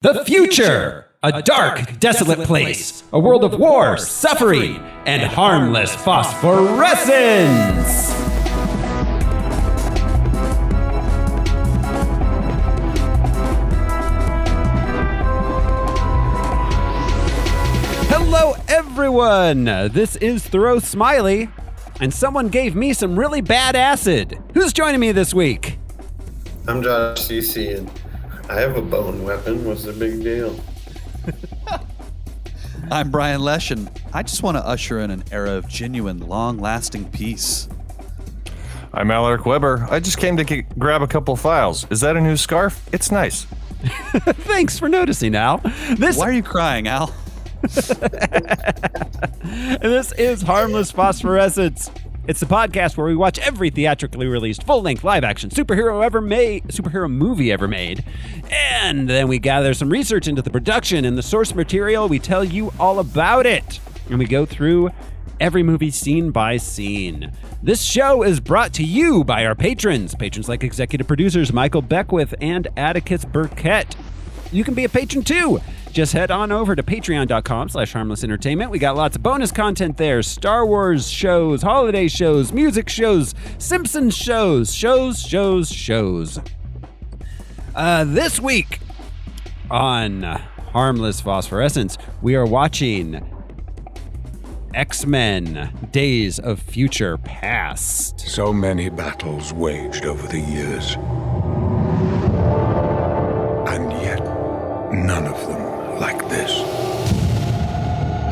The future! A dark, desolate place. A world of war, suffering, and harmless phosphorescence! Hello, everyone! This is Throw Smiley, and someone gave me some really bad acid. Who's joining me this week? I'm Josh CC, and I have a bone weapon. What's the big deal? I'm Brian Lesh, and I just want to usher in an era of genuine, long-lasting peace. I'm Alaric Weber. I just came to grab a couple files. Is that a new scarf? It's nice. Thanks for noticing, Al. Why are you crying, Al? This is Harmless Phosphorescence. It's the podcast where we watch every theatrically released full-length live-action superhero movie ever made, and then we gather some research into the production and the source material. We tell you all about it, and we go through every movie scene by scene. This show is brought to you by our patrons like executive producers Michael Beckwith and Atticus Burkett. You can be a patron too. Just head on over to patreon.com/harmlessentertainment. We got lots of bonus content there. Star Wars shows, holiday shows, music shows, Simpsons shows. This week on Harmless Phosphorescence, we are watching X-Men: Days of Future Past. So many battles waged over the years. And yet, none of them like this.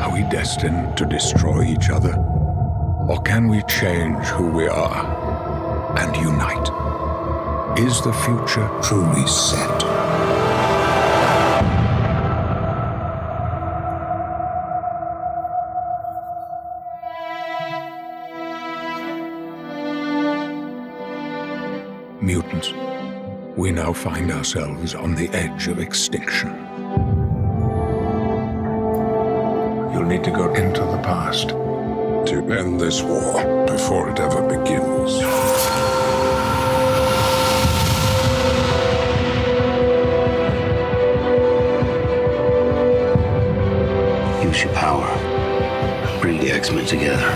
Are we destined to destroy each other? Or can we change who we are and unite? Is the future truly set? Mutants, we now find ourselves on the edge of extinction. You'll need to go into the past to end this war before it ever begins. Use your power. Bring the X-Men together.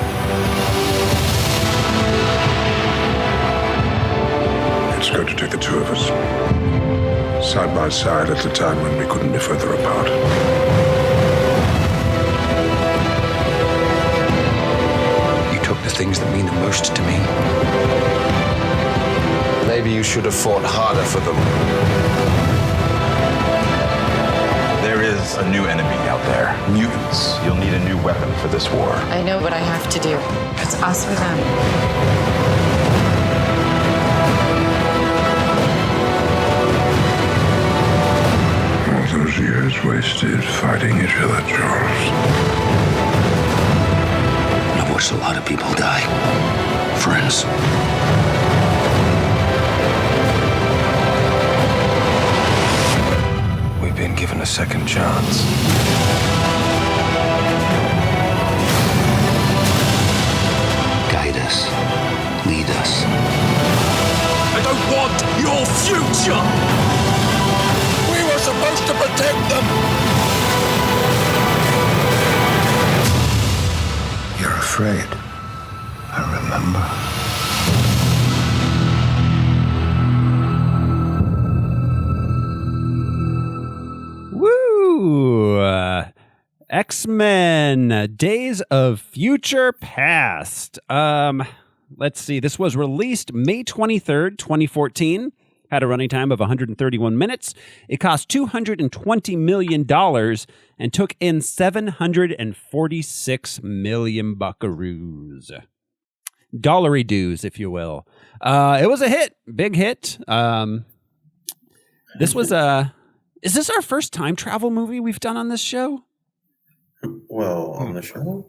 It's going to take the two of us, side by side at a time when we couldn't be further apart. The things that mean the most to me. Maybe you should have fought harder for them. There is a new enemy out there. Mutants. You'll need a new weapon for this war. I know what I have to do. It's us or them. All those years wasted fighting each other, Charles. I've watched a lot of people die. Friends. We've been given a second chance. Guide us. Lead us. I don't want your future! We were supposed to protect them! You're afraid. I remember. Woo! X-Men: Days of Future Past. Let's see. This was released May 23rd, 2014. Had a running time of 131 minutes. It cost $220 million and took in 746 million buckaroos. Dollary dues, if you will. It was a hit. Big hit. This was is this our first time travel movie we've done on this show? Well, on the show?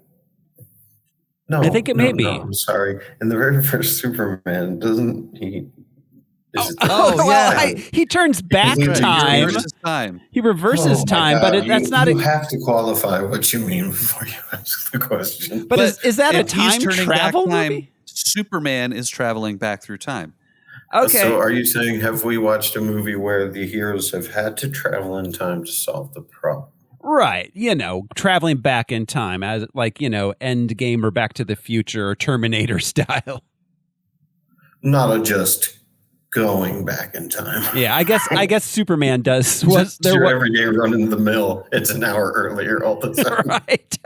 No. I think it may be. No, I'm sorry. In the very first Superman, doesn't he... He turns back time. He reverses time, but that's not. You have to qualify what you mean before you ask the question. But is that a time travel movie? Superman is traveling back through time. Okay. So are you saying, have we watched a movie where the heroes have had to travel in time to solve the problem? Right. Traveling back in time as like, Endgame or Back to the Future or Terminator style. Not just going back in time. Yeah, I guess Superman does. Just your everyday run in the mill. It's an hour earlier all the time. Right.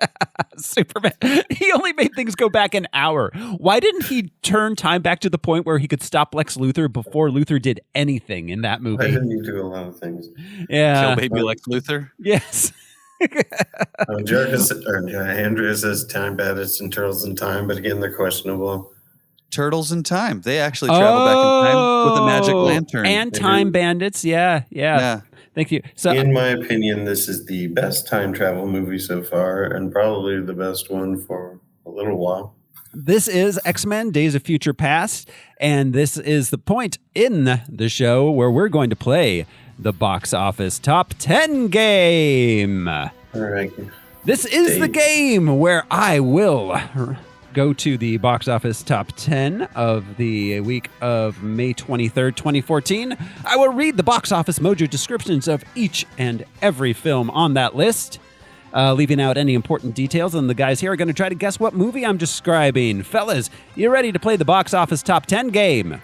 Superman. He only made things go back an hour. Why didn't he turn time back to the point where he could stop Lex Luthor before Luthor did anything in that movie? Why didn't he do a lot of things? Yeah. Kill baby Lex Luthor? Yes. Andrea says time bandits and turtles in time, but again, they're questionable. Turtles in time. They actually travel back in time with a magic lantern. And time bandits. Yeah. Thank you. So, in my opinion, this is the best time travel movie so far, and probably the best one for a little while. This is X-Men Days of Future Past, and this is the point in the show where we're going to play the box office top 10 game. All right. This is the game where I will go to the box office top 10 of the week of May 23rd, 2014. I will read the box office mojo descriptions of each and every film on that list, leaving out any important details, and the guys here are going to try to guess what movie I'm describing. Fellas, you ready to play the box office top 10 game?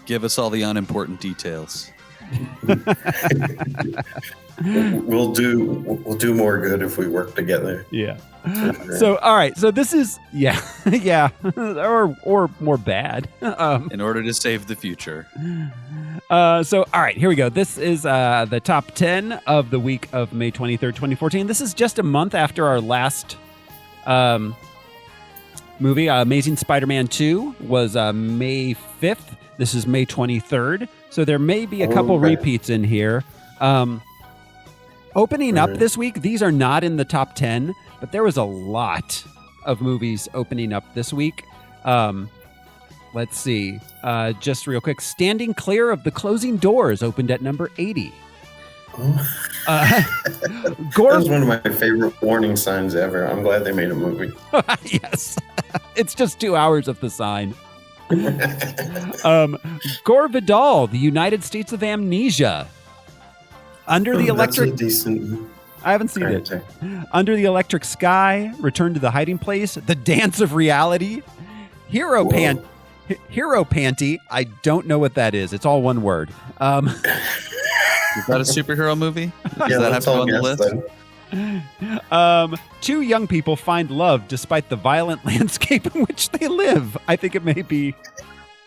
Give us all the unimportant details. We'll do more good if we work together. Yeah. So, all right. So this is, yeah, or more bad. In order to save the future. So, all right, here we go. This is the top 10 of the week of May 23rd, 2014. This is just a month after our last movie. Amazing Spider-Man 2 was May 5th. This is May 23rd. So there may be a couple repeats in here. Opening up this week, these are not in the top 10, but there was a lot of movies opening up this week. Let's see. Just real quick. Standing Clear of the Closing Doors opened at number 80. That was one of my favorite warning signs ever. I'm glad they made a movie. Yes. It's just 2 hours of the sign. Gore Vidal, The United States of Amnesia. Under the Electric... That's a decent... I haven't seen it. Under the Electric Sky, Return to the Hiding Place, The Dance of Reality, Hero Panty. I don't know what that is. It's all one word. Is that a superhero movie? Does that have to go on the list? Two young people find love despite the violent landscape in which they live. I think it may be.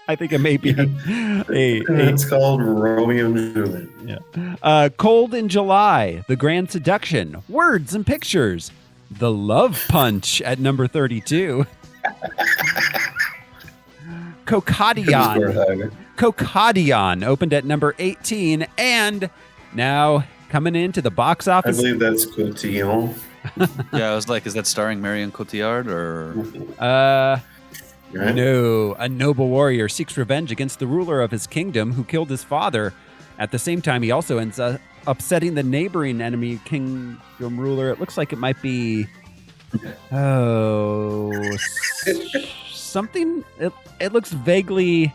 It's called Romeo and Juliet. Yeah. Cold in July, The Grand Seduction, Words and Pictures, The Love Punch at number 32. Kokadion opened at number 18, and now coming into the box office. I believe that's Cotillon. Yeah, I was like, is that starring Marion Cotillard or? No, a noble warrior seeks revenge against the ruler of his kingdom who killed his father. At the same time, he also ends up upsetting the neighboring enemy kingdom ruler. It looks like it might be something. It looks vaguely.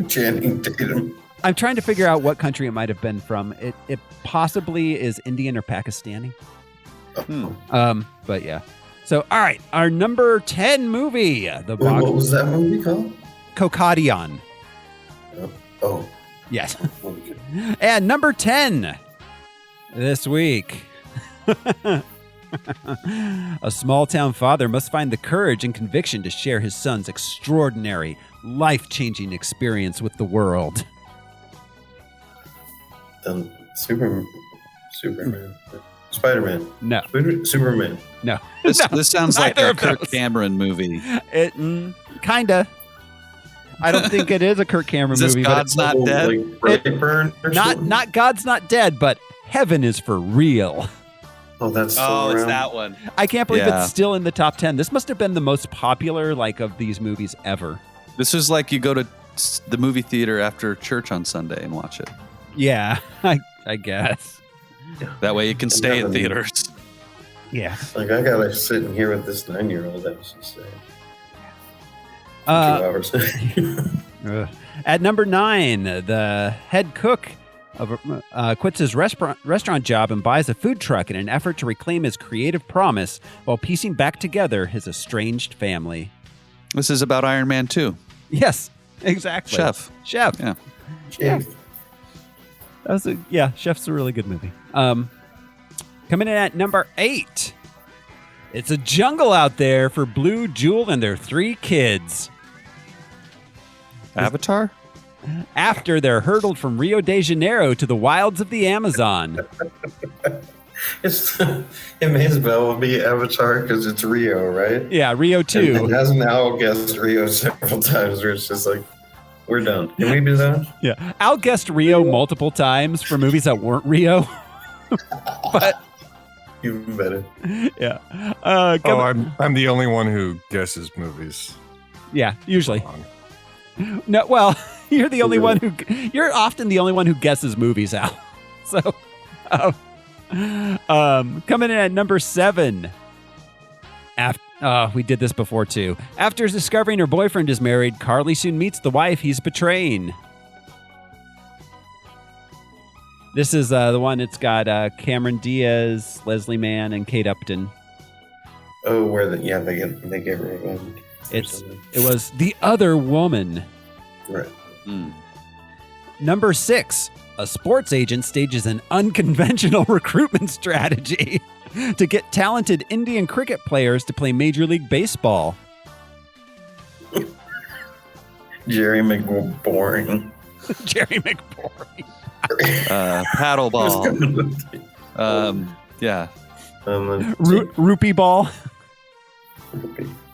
Channing Tatum. I'm trying to figure out what country it might have been from. It possibly is Indian or Pakistani. But yeah. So, all right, our number 10 movie. What was that movie called? Kokadion. Oh. Yes. And number 10 this week. A small-town father must find the courage and conviction to share his son's extraordinary, life-changing experience with the world. Superman. Spider-Man. No. Superman. No. This sounds like a Kirk Cameron movie. Kinda. I don't think it is a Kirk Cameron is this movie. God's Not Dead? Not God's Not Dead, but Heaven is for Real. Oh, that's it's that one. I can't believe it's still in the top 10. This must have been the most popular of these movies ever. This is like you go to the movie theater after church on Sunday and watch it. Yeah, I guess. That way you can stay in theaters. Yeah. I gotta sit in here with this 9-year-old. That was just 2 hours. At number 9, the head cook quits his restaurant job and buys a food truck in an effort to reclaim his creative promise while piecing back together his estranged family. This is about Iron Man 2. Yes, exactly. Chef. Yeah. Chef. Chef's a really good movie. Coming in at number 8, it's a jungle out there for Blue, Jewel, and their 3 kids. Avatar? After they're hurtled from Rio de Janeiro to the wilds of the Amazon. It may as well be Avatar because it's Rio, right? Yeah, Rio 2. And hasn't Al guessed Rio several times where it's just like, we're done. Can we be done? Yeah. Al guessed Rio multiple times for movies that weren't Rio. But even better. Yeah. I'm the only one who guesses movies. Yeah, usually. Wrong. No, well, you're often the only one who guesses movies, Al. So, coming in at number 7. We did this before too. After discovering her boyfriend is married, Carly soon meets the wife he's betraying. This is the one that's got Cameron Diaz, Leslie Mann, and Kate Upton. Oh, where they get revenge. It was The Other Woman. Right. Number 6, a sports agent stages an unconventional recruitment strategy to get talented Indian cricket players to play Major League Baseball. Jerry McBoring. Jerry McBoring. Paddleball. Yeah. Rupee ball.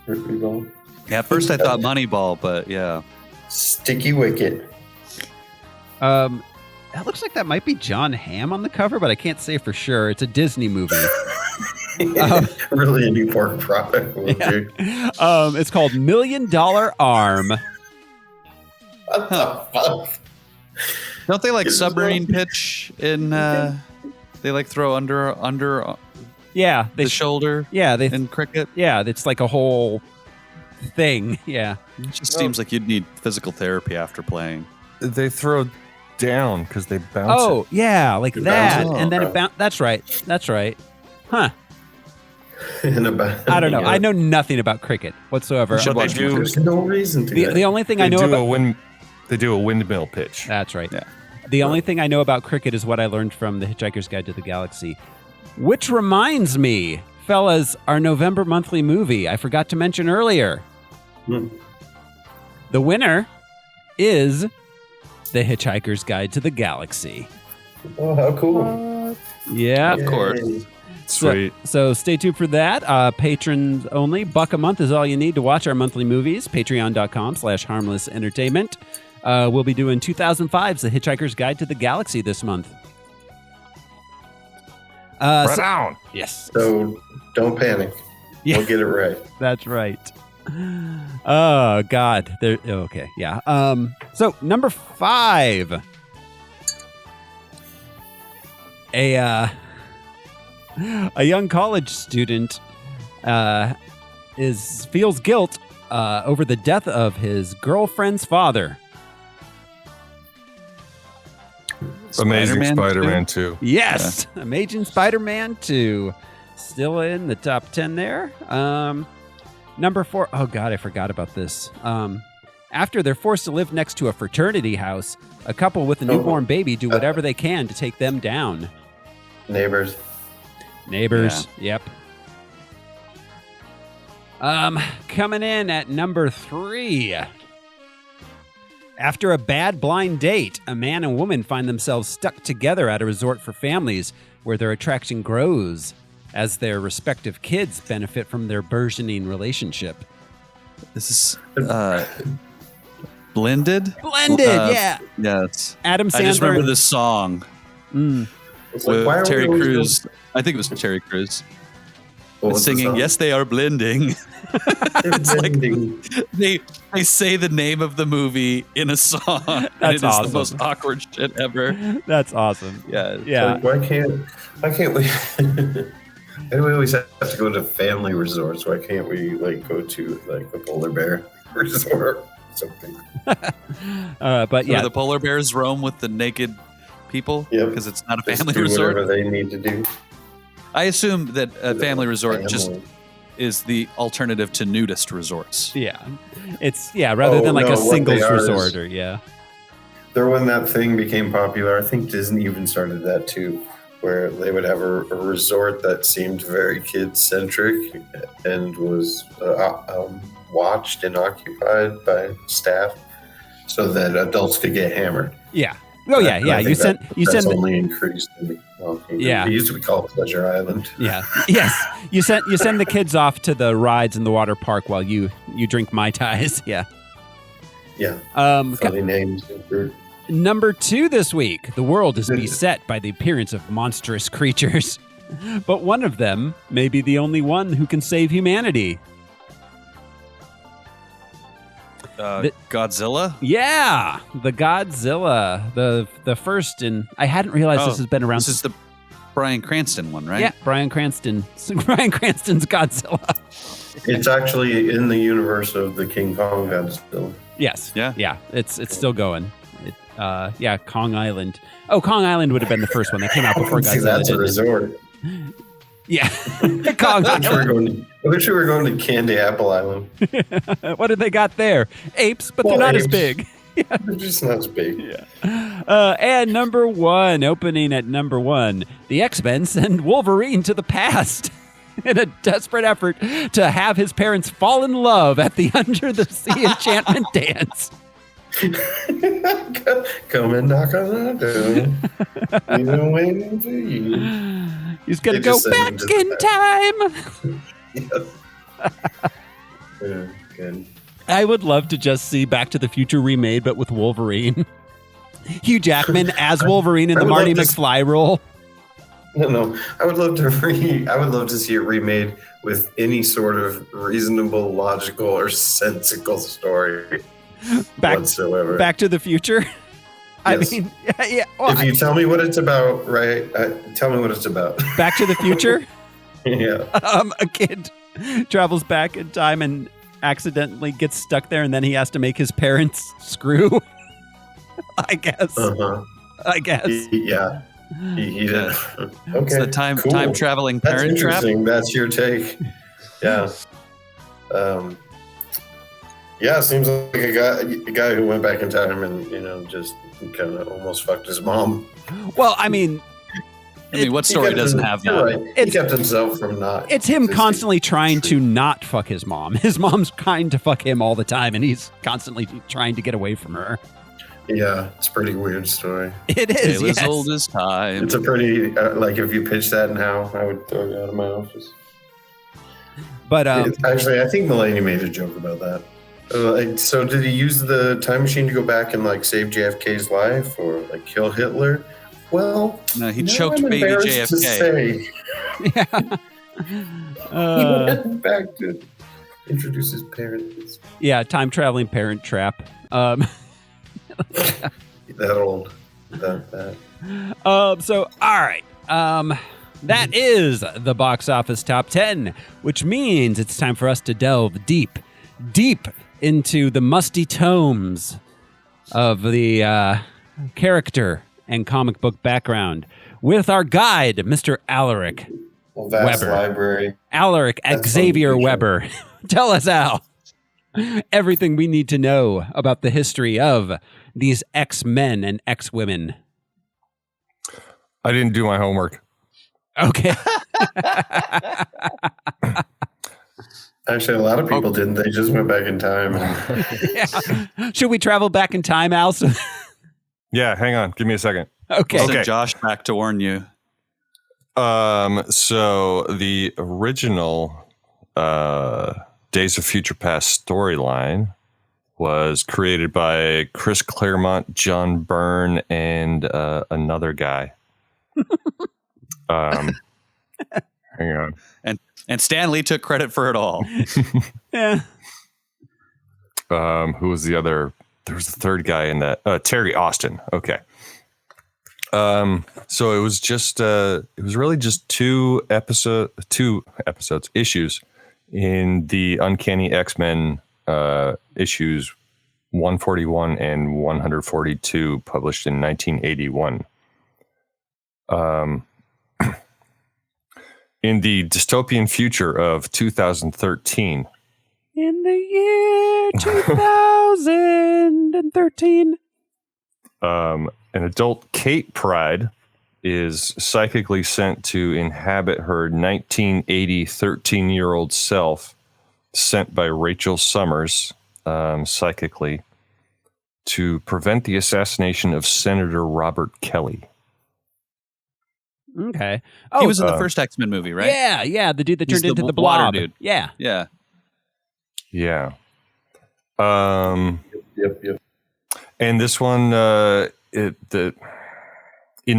Rupee ball. Yeah, at first I thought Moneyball, but yeah. Sticky Wicket. That looks like that might be John Hamm on the cover, but I can't say for sure. It's a Disney movie. Really a new pork product. Yeah. It's called $1 Million Arm. What the fuck? Don't they like submarine pitch in? They like throw under the shoulder. Yeah, in cricket. Yeah, it's like a whole thing. Yeah, it just seems like you'd need physical therapy after playing. They throw down because they bounce. Oh, it. Yeah, like that, and then it That's right. Huh. I don't know. I know nothing about cricket whatsoever. There's no reason to. The only thing I know about they do a windmill pitch. That's right. Yeah. The only thing I know about cricket is what I learned from The Hitchhiker's Guide to the Galaxy. Which reminds me, fellas, our November monthly movie I forgot to mention earlier. The winner is The Hitchhiker's Guide to the Galaxy. Oh, how cool. Yeah. Of course. Sweet. So stay tuned for that. Patrons only. $1 a month is all you need to watch our monthly movies. Patreon.com/harmless entertainment. We'll be doing 2005's The Hitchhiker's Guide to the Galaxy this month. Right on. Yes. So don't panic. Yeah. We'll get it right. That's right. Oh, God. Okay. Yeah. So number 5. A young college student feels guilt over the death of his girlfriend's father. Amazing Spider-Man 2. Yes, yeah. Amazing Spider-Man 2. Still in the top 10 there. Number 4. Oh, God, I forgot about this. After they're forced to live next to a fraternity house, a couple with a newborn baby do whatever they can to take them down. Neighbors. Yep. Coming in at number 3. After a bad blind date, a man and woman find themselves stuck together at a resort for families where their attraction grows as their respective kids benefit from their burgeoning relationship. This is Blended? Yeah. Yeah, it's Adam Sandler. I just remember this song with Terry Crews. I think it was Terry Crews. Singing, "Yes, they are blending." It's blending. Like they say the name of the movie in a song. That's and it awesome. is the most awkward shit ever. That's awesome. Yeah. Like, why can't we? And we always have to go to family resorts. Why can't we go to the polar bear resort? something. But yeah, the polar bears roam with the naked people because it's not a family do resort. Whatever they need to do. I assume that a family resort just is the alternative to nudist resorts. Yeah, it's rather than like a singles resort or There when that thing became popular, I think Disney even started that too, where they would have a resort that seemed very kid-centric and was watched and occupied by staff so that adults could get hammered. Yeah. Oh yeah, yeah. You send only increased. It used to be called Pleasure Island. Yeah. Yes. You send the kids off to the rides in the water park while you drink Mai Tais. Yeah. Yeah. Funny names. Number 2 this week. The world is beset by the appearance of monstrous creatures, but one of them may be the only one who can save humanity. Godzilla? Yeah, the Godzilla, the first, and I hadn't realized this has been around. This is the Bryan Cranston one, right? Yeah, Bryan Cranston's Godzilla. It's actually in the universe of the King Kong Godzilla. Yes. Yeah. It's still going. Kong Island. Oh, Kong Island would have been the first one that came out before Godzilla. That's a resort. Yeah, Kong Island. I wish we were going to Candy Apple Island. What do they got there? Apes, but they're not as big. They're just not as big. Yeah. And number 1, opening at number 1, the X-Men send Wolverine to the past in a desperate effort to have his parents fall in love at the Under the Sea Enchantment Dance. Come and knock on the door. We've been waiting for you. He's gonna go back in time. Good. I would love to just see Back to the Future remade, but with Wolverine. Hugh Jackman as Wolverine in the Marty McFly role. No. I would love to see it remade with any sort of reasonable, logical, or sensical story. Whatsoever. Back to the Future. Yes. I mean, yeah. Well, if you tell me what it's about, right? Tell me what it's about. Back to the Future. Yeah. A kid travels back in time and accidentally gets stuck there, and then he has to make his parents screw. I guess. I guess. Yeah. He did. Okay. It's the time traveling parent trap. That's your take. Yeah. Yeah, it seems like a guy who went back in time and, just kind of almost fucked his mom. Well, I mean, what story doesn't have that? Right. He kept himself from not. It's him constantly trying to not fuck his mom. His mom's trying to fuck him all the time, and he's constantly trying to get away from her. Yeah, it's a pretty weird story. It is, as old as time. It's a pretty, if you pitch that now, I would throw it out of my office. But actually, I think Mulaney made a joke about that. So did he use the time machine to go back and save JFK's life or kill Hitler? Well, no, he choked baby JFK. He went back to introduce his parents. Yeah, time traveling parent trap. That old. That. So all right. That is the box office top 10, which means it's time for us to delve deep into the musty tomes of the character and comic book background with our guide, Mr. Alaric Weber. Library. Alaric Xavier Weber. Tell us, Al, everything we need to know about the history of these X-men and X-women. I didn't do my homework. Okay. Actually, a lot of people didn't. They just went back in time. Yeah. Should we travel back in time, Al? Yeah, hang on. Give me a second. Okay. Send Josh back to warn you. So the original Days of Future Past storyline was created by Chris Claremont, John Byrne, and another guy. Hang on. And Stan Lee took credit for it all. Yeah. Who was the other? There was the third guy in that. Terry Austin. Okay. So it was just it was really just two issues in the Uncanny X-Men issues 141 and 142, published in 1981. In the dystopian future of 2013. In the year 2013. An adult Kate Pride is psychically sent to inhabit her 1980 13-year-old self, sent by Rachel Summers, psychically, to prevent the assassination of Senator Robert Kelly. Okay. Oh, he was in the first X-Men movie, right? Yeah. The dude that turned into the water blob. dude. Yeah. Yeah. Yep. And this one, in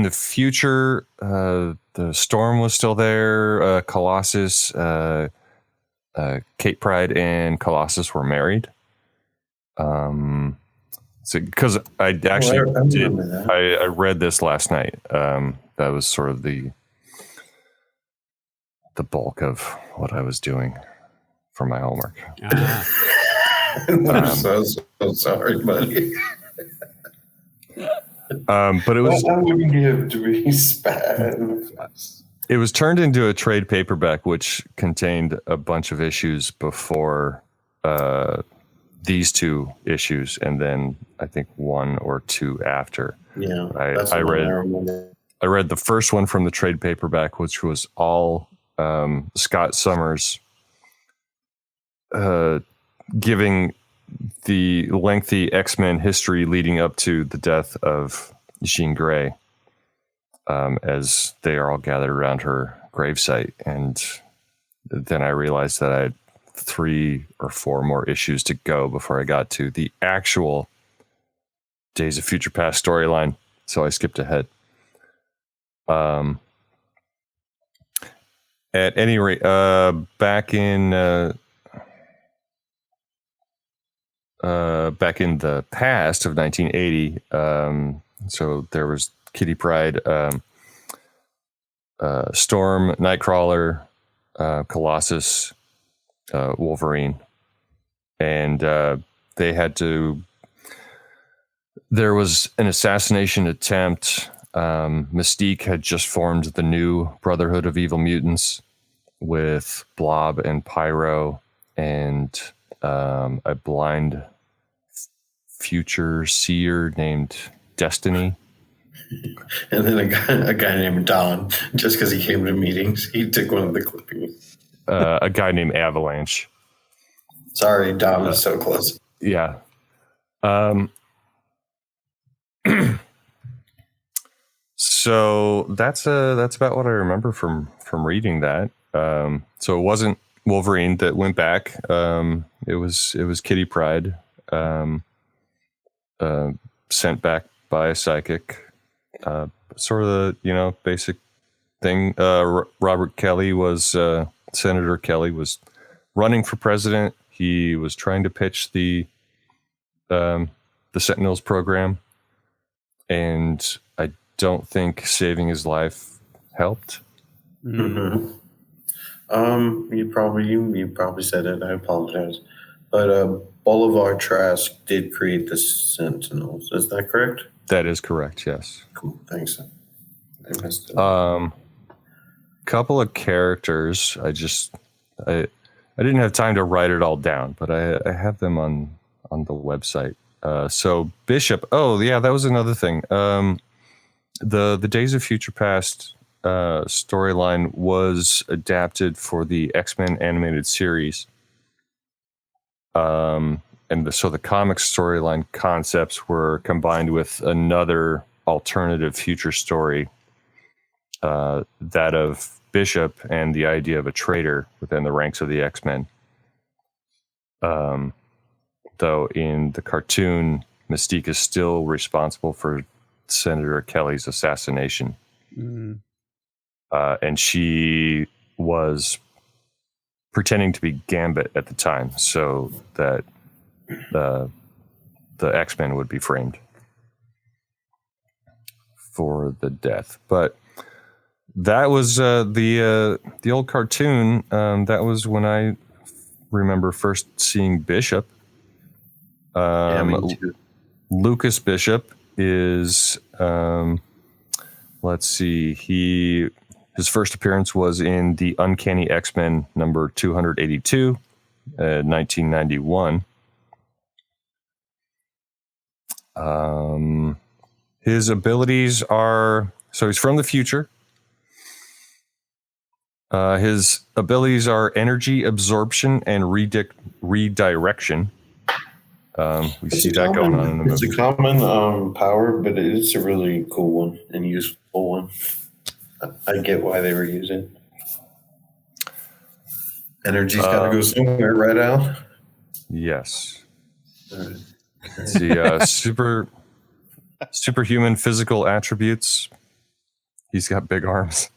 the future, the Storm was still there. Colossus, Kate Pride and Colossus were married. So because I actually I read this last night. That was sort of the bulk of what I was doing for my homework. I'm so sorry, buddy. But it was. I wouldn't give to be bad. It was turned into a trade paperback, which contained a bunch of issues before these two issues, and then I think one or two after. Yeah, I read the first one from the trade paperback, which was all Scott Summers giving the lengthy X-Men history leading up to the death of Jean Grey, as they are all gathered around her gravesite. And then I realized that I had 3 or 4 more issues to go before I got to the actual Days of Future Past storyline. So I skipped ahead. At any rate, back in the past of 1980, so there was Kitty Pryde, Storm, Nightcrawler, Colossus, Wolverine, and they had to. There was an assassination attempt. Mystique had just formed the new Brotherhood of Evil Mutants with Blob and Pyro and a blind future seer named Destiny. And then a guy named Don, just because he came to meetings, he took one of the clippings. A guy named Avalanche. Sorry, Don was so close. Yeah. So that's about what I remember from reading that. So it wasn't Wolverine that went back. It was Kitty Pryde, sent back by a psychic. Sort of the basic thing. Robert Kelly was Senator Kelly was running for president. He was trying to pitch the Sentinels program, and I don't think saving his life helped. Mm-hmm. You probably said it. I apologize, but Bolivar Trask did create the Sentinels. Is that correct? That is correct. Yes. Cool. Thanks. I missed it. Couple of characters. I didn't have time to write it all down, but I have them on the website. So Bishop. Oh yeah, that was another thing. The Days of Future Past storyline was adapted for the X-Men animated series. So the comic storyline concepts were combined with another alternative future story, that of Bishop and the idea of a traitor within the ranks of the X-Men. Though in the cartoon, Mystique is still responsible for Senator Kelly's assassination. Mm-hmm. And she was pretending to be Gambit at the time so that the X-Men would be framed for the death. But that was the old cartoon. That was when I remember first seeing Bishop. Me too. Lucas Bishop is, let's see, his first appearance was in the Uncanny X-Men number 282, 1991. His abilities are, so he's from the future. His abilities are energy absorption and redirection. We see that going on in the movie. It's a common power, but it's a really cool one and useful one. I get why they were using. Energy's got to go somewhere, right, Al? Yes. Let's see. Superhuman physical attributes. He's got big arms.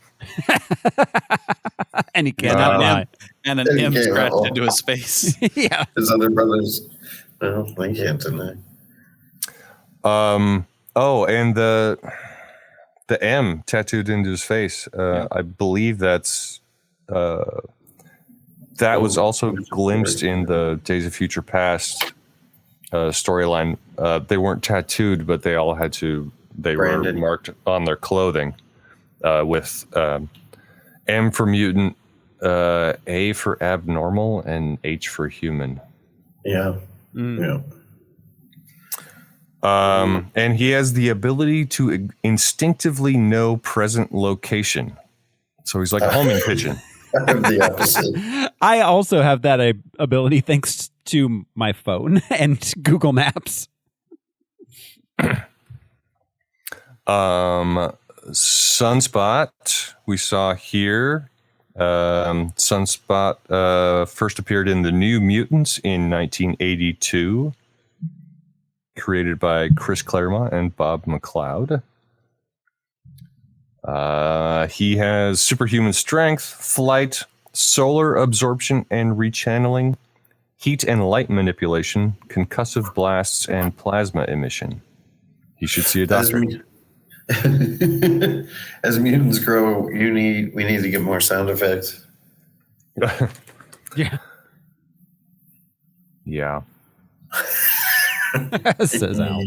And he cannot lie. And an M scratched into his face. Yeah. His other brothers, well, they can't deny. Oh, and the M tattooed into his face. I believe that was also glimpsed in the Days of Future Past storyline. They weren't tattooed, but they all had to. They were marked on their clothing with M for mutant, A for abnormal, and H for human. Yeah. Yeah. And he has the ability to instinctively know present location. So he's like a homing pigeon. I'm the opposite. I also have that ability thanks to my phone and Google Maps. Sunspot, we saw here. Sunspot first appeared in the New Mutants in 1982. Created by Chris Claremont and Bob McLeod. He has superhuman strength, flight, solar absorption and rechanneling, heat and light manipulation, concussive blasts, and plasma emission. He should see a doctor. As mutants grow, we need to get more sound effects. Yeah. Yeah. Says Al.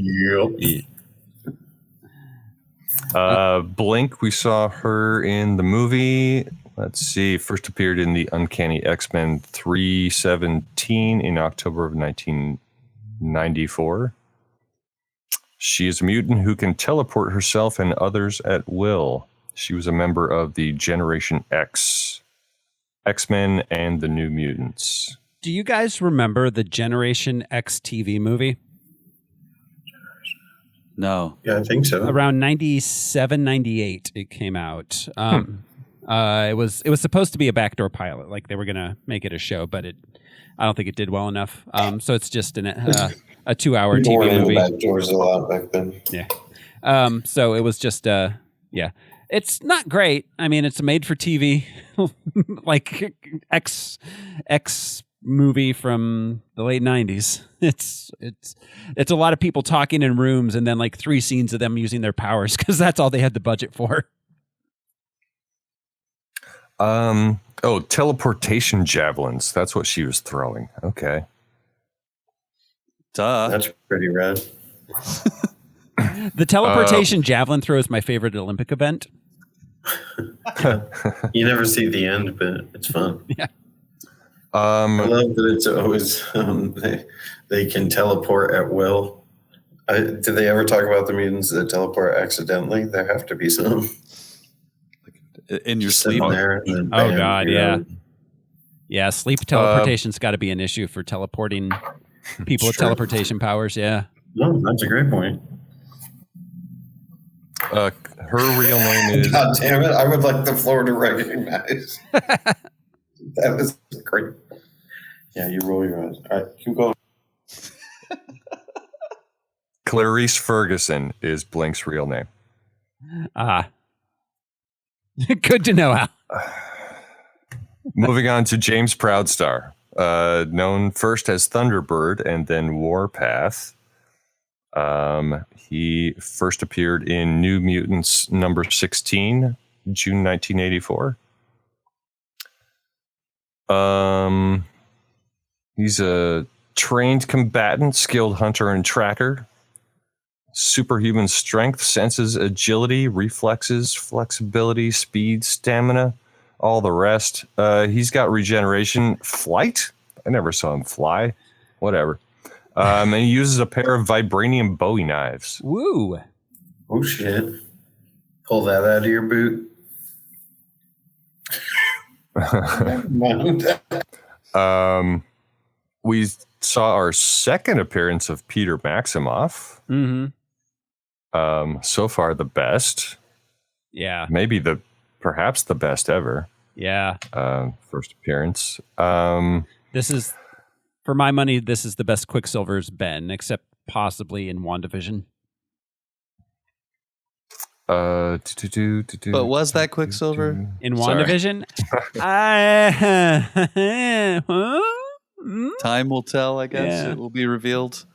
Blink, we saw her in the movie. Let's see. First appeared in the Uncanny X-Men 317 in October of 1994. She is a mutant who can teleport herself and others at will. She was a member of the Generation X, X-Men, and the New Mutants. Do you guys remember the Generation X TV movie? No. Yeah, I think so. Around 97, 98 it came out. It was supposed to be a backdoor pilot, like they were going to make it a show, but I don't think it did well enough. So it's just a 2-hour TV movie. Backdoors a lot back then. Yeah. So it was just yeah. It's not great. I mean, it's a made for TV like X movie from the late 90s. It's a lot of people talking in rooms and then like 3 scenes of them using their powers because that's all they had the budget for. Teleportation javelins. That's what she was throwing. Okay. Duh. That's pretty rad. The teleportation javelin throw is my favorite Olympic event. You never see the end, but it's fun. Yeah. I love that it's always they can teleport at will. Did they ever talk about the mutants that teleport accidentally? There have to be some. In your sleep? There, and oh, bam, God, yeah. Yeah, sleep teleportation's got to be an issue for teleporting people with teleportation powers, yeah. No, that's a great point. Her real name is... God damn it, I would like the floor to recognize. That was great. Yeah, you roll your eyes. All right, keep going. Clarice Ferguson is Blink's real name. Good to know, Al. Moving on to James Proudstar, known first as Thunderbird and then Warpath. He first appeared in New Mutants number 16, June 1984. He's a trained combatant, skilled hunter and tracker, superhuman strength, senses, agility, reflexes, flexibility, speed, stamina, all the rest. He's got regeneration, flight. I never saw him fly. Whatever. And he uses a pair of vibranium Bowie knives. Woo. Oh, shit. Pull that out of your boot. We saw our second appearance of Peter Maximoff. Mm-hmm. So far, the best. Yeah. Maybe perhaps the best ever. Yeah. First appearance. This is, for my money, this is the best Quicksilver's been, except possibly in WandaVision. But was that Quicksilver? In WandaVision? Time will tell, I guess. Yeah. It will be revealed.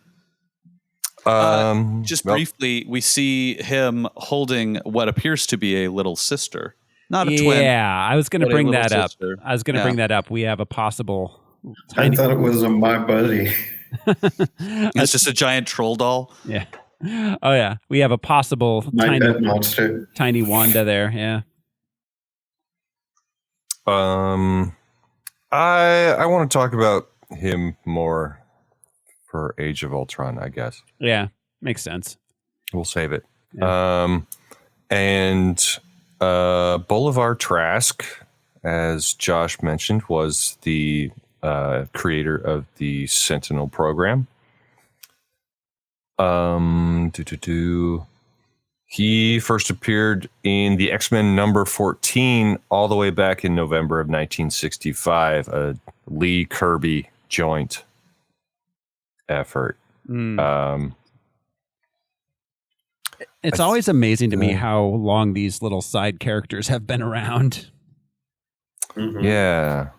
Just briefly, we see him holding what appears to be a little sister. Not a twin. Yeah, I was going to bring that up. Bring that up. We have a possible... I thought it was My Buddy. It's just a giant troll doll. Yeah. Oh, yeah. We have a possible tiny Wanda there. Yeah. I want to talk about him more for Age of Ultron, I guess. Yeah, makes sense. We'll save it. Yeah. And Bolivar Trask, as Josh mentioned, was the creator of the Sentinel program. He first appeared in the X-Men number 14 all the way back in November of 1965, a Lee Kirby joint effort. It's always amazing to me how long these little side characters have been around. Mm-hmm. Yeah.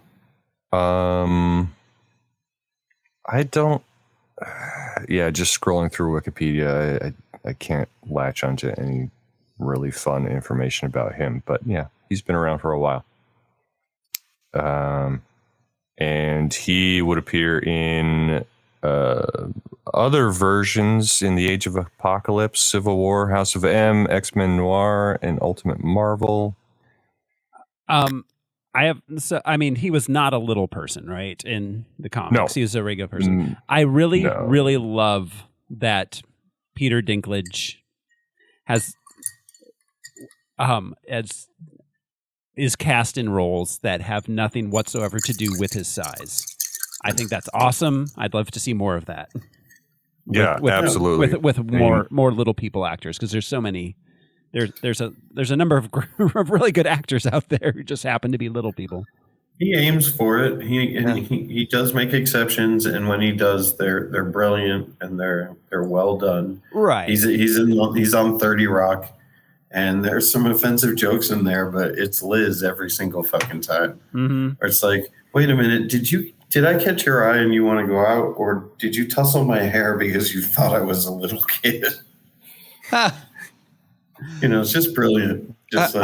I don't. Yeah, just scrolling through Wikipedia, I can't latch onto any really fun information about him. But yeah, he's been around for a while. And he would appear in other versions in the Age of Apocalypse, Civil War, House of M, X-Men Noir, and Ultimate Marvel. He was not a little person, right? In the comics, no. He was a regular person. I really love that Peter Dinklage is cast in roles that have nothing whatsoever to do with his size. I think that's awesome. I'd love to see more of that. Absolutely. With more little people actors, because there's so many. There's a number of really good actors out there who just happen to be little people. He aims for it. He does make exceptions, and when he does, they're brilliant and they're well done. Right. He's on 30 Rock, and there's some offensive jokes in there, but it's Liz every single fucking time. Mm-hmm. Or it's like, wait a minute, did I catch your eye and you want to go out, or did you tussle my hair because you thought I was a little kid? It's just brilliant. Just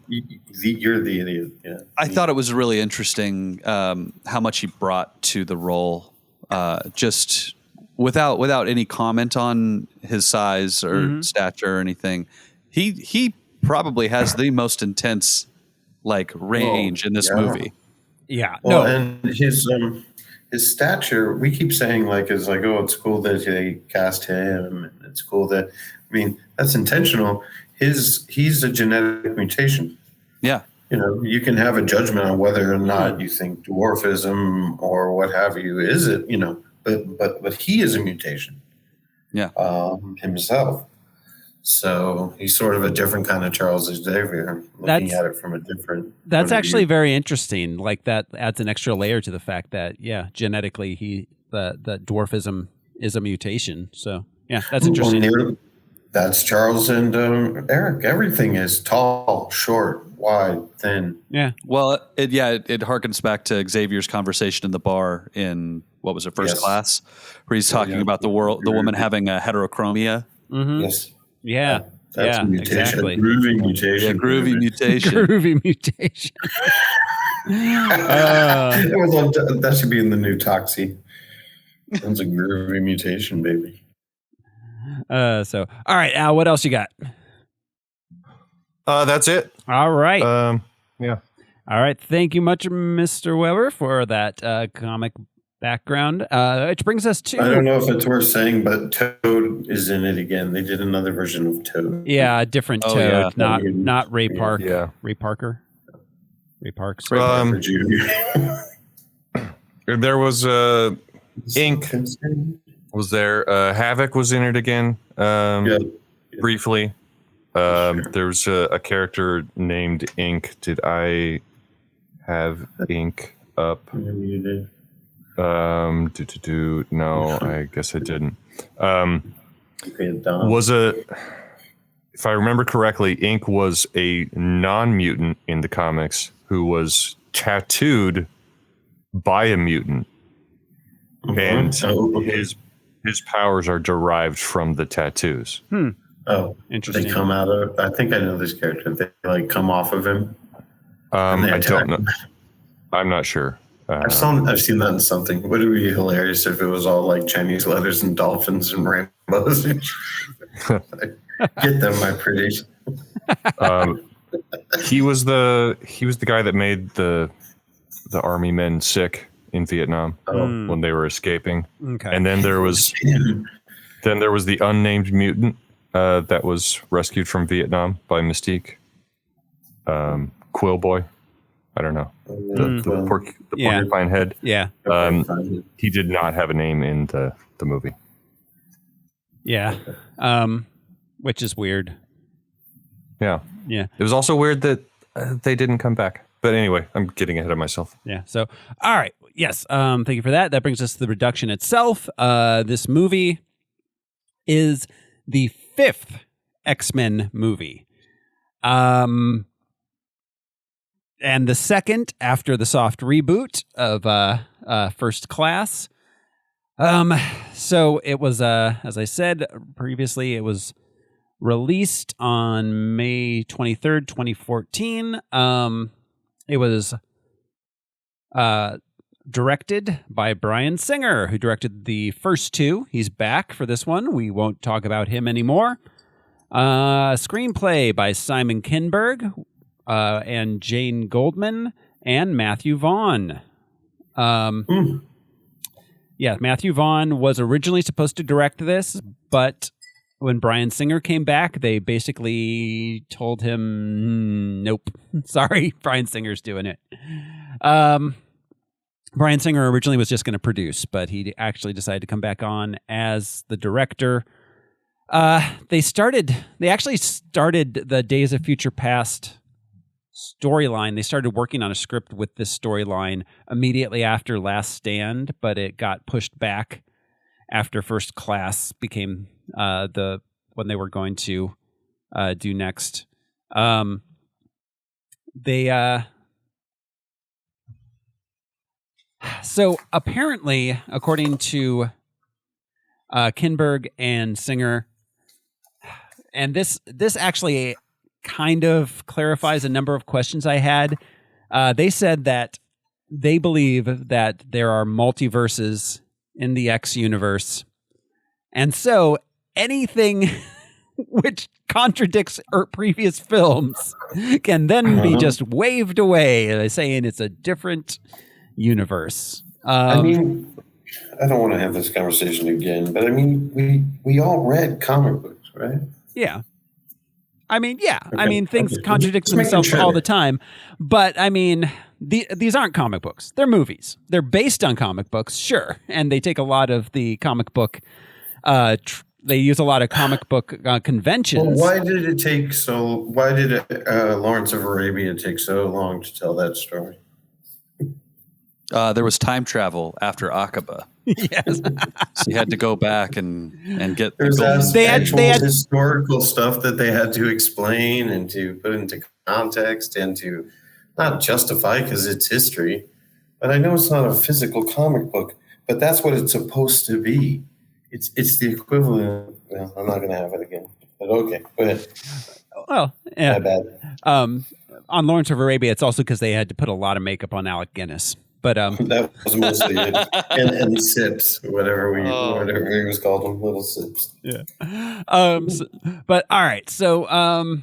you're the idiot. Yeah. I thought it was really interesting how much he brought to the role, just without any comment on his size or stature or anything. He probably has the most intense range in this movie. Yeah. Well, and his stature, we keep saying it's cool that they cast him, and it's cool that, that's intentional. He's a genetic mutation. Yeah. You can have a judgment on whether or not you think dwarfism or what have you is it, but he is a mutation. Yeah. Himself. So he's sort of a different kind of Charles Xavier, looking at it from a different. That's actually very interesting. That adds an extra layer to the fact that genetically the dwarfism is a mutation. So that's interesting. That's Charles and Eric. Everything is tall, short, wide, thin. Yeah. Well, it harkens back to Xavier's conversation in the bar in what was it, First Class, where he's talking about the woman having a heterochromia. Mm-hmm. Yes. Yeah. That's a mutation. Exactly. Groovy mutation. Yeah, groovy mutation. Groovy mutation. That should be in the new Toxie. Sounds a groovy mutation, baby. So, all right, Al, what else you got? That's it. All right. Yeah. All right. Thank you much, Mr. Weber, for that comic background. Which brings us to... I don't know if it's worth saying, but Toad is in it again. They did another version of Toad. Yeah, a different Toad, yeah. not Ray Park. Yeah. Ray Parker. Ray Parks. Parker Jr. There was Ink was there. Havoc was in it again, briefly. There was a character named Ink. Did I have Ink up? You did. No, I guess I didn't. If I remember correctly, Ink was a non-mutant in the comics who was tattooed by a mutant, and his powers are derived from the tattoos. Oh, interesting. They come out of. I think I know this character. They like come off of him. I don't know. I'm not sure. I've seen that in something. Would it be hilarious if it was all like Chinese letters and dolphins and rainbows? Get them, my pretties. He was the guy that made the army men sick in Vietnam when they were escaping. Okay. And then there was the unnamed mutant that was rescued from Vietnam by Mystique. Quill Boy. I don't know. The porcupine head. Yeah. He did not have a name in the movie. Yeah. Which is weird. Yeah. Yeah. It was also weird that they didn't come back. But anyway, I'm getting ahead of myself. Yeah. So, all right. Yes. Thank you for that. That brings us to the reduction itself. This movie is the 5th X-Men movie. And the second after the soft reboot of First Class. So it was, as I said previously, it was released on May 23rd, 2014. It was directed by Bryan Singer, who directed the first two. He's back for this one. We won't talk about him anymore. Screenplay by Simon Kinberg and Jane Goldman and Matthew Vaughn. Yeah, Matthew Vaughn was originally supposed to direct this, but when Bryan Singer came back, they basically told him, nope, sorry, Bryan Singer's doing it. Bryan Singer originally was just going to produce, but he actually decided to come back on as the director. They actually started the Days of Future Past storyline. They started working on a script with this storyline immediately after Last Stand, but it got pushed back after First Class became when they were going to do next. So apparently, according to Kinberg and Singer, and this actually kind of clarifies a number of questions I had. They said that they believe that there are multiverses in the X universe. And so anything which contradicts previous films can then be just waved away, saying it's a different universe. I mean, I don't want to have this conversation again, but I mean, we all read comic books, right? Yeah. I mean, yeah. Okay. I mean, things contradict themselves all the time. But, I mean, these aren't comic books. They're movies. They're based on comic books, sure. And they take a lot of the comic book... they use a lot of comic book conventions. Well, why did Lawrence of Arabia take so long to tell that story? There was time travel after Aqaba. Yes. So you had to go back and get There's they had historical stuff that they had to explain and to put into context and to not justify because it's history. But I know it's not a physical comic book, but that's what it's supposed to be. It's the equivalent. Well, I'm not going to have it again. But okay, go ahead. Well, yeah. My bad. On Lawrence of Arabia, it's also because they had to put a lot of makeup on Alec Guinness But that was mostly it. And sips, whatever he was called them, little sips. Yeah. But all right, so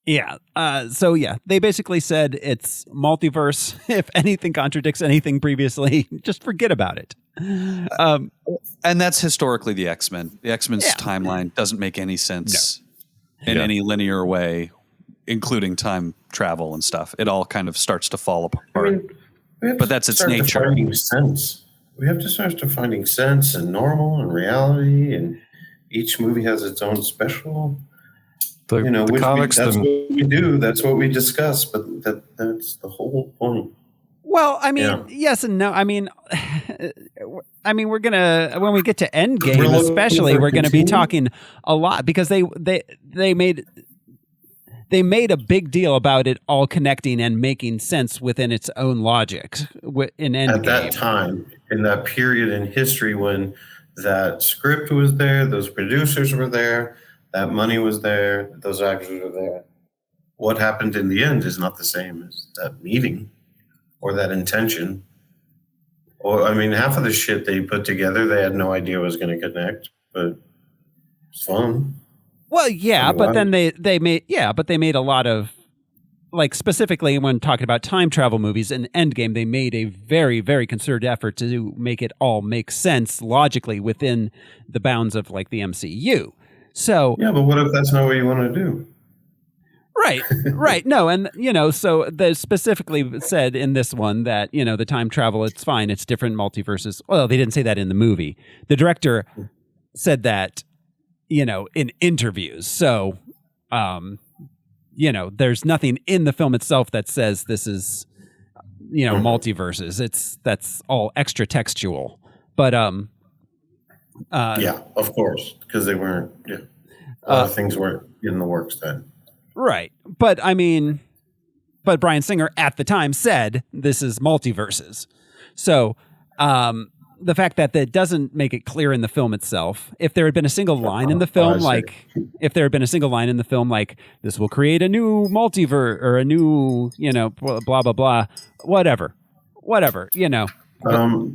they basically said it's multiverse. If anything contradicts anything previously, just forget about it. And that's historically the X-Men. The X-Men's timeline doesn't make any sense in any linear way, including time travel and stuff. It all kind of starts to fall apart. But that's its nature. Finding sense. We have to start to finding sense and normal and reality, and each movie has its own special. The comics, that's what we do. That's what we discuss. But that's the whole point. Well, I mean, yes and no. I mean, we're gonna when we get to Endgame, especially, we're gonna be talking a lot because they made a big deal about it all connecting and making sense within its own logic in Endgame. At that time, in that period in history when that script was there, those producers were there, that money was there, those actors were there. What happened in the end is not the same as that meeting or that intention. Or, I mean, half of the shit they put together, they had no idea was going to connect, but it's fun. Well, yeah, but then they made a lot of, like, specifically when talking about time travel movies in Endgame, they made a very, very concerted effort to make it all make sense logically within the bounds of, like, the MCU. So yeah, but what if that's not what you want to do? Right. No, and so they specifically said in this one that the time travel, it's fine, it's different multiverses. Well, they didn't say that in the movie. The director said that in interviews. So there's nothing in the film itself that says this is multiverses. That's all extra textual. But yeah, of course, because they weren't. Yeah, a lot of things weren't in the works then. Right, but I mean, Bryan Singer at the time said this is multiverses. So the fact that doesn't make it clear in the film itself. If there had been a single line in the film, like this will create a new multiverse or a new, blah blah blah, whatever.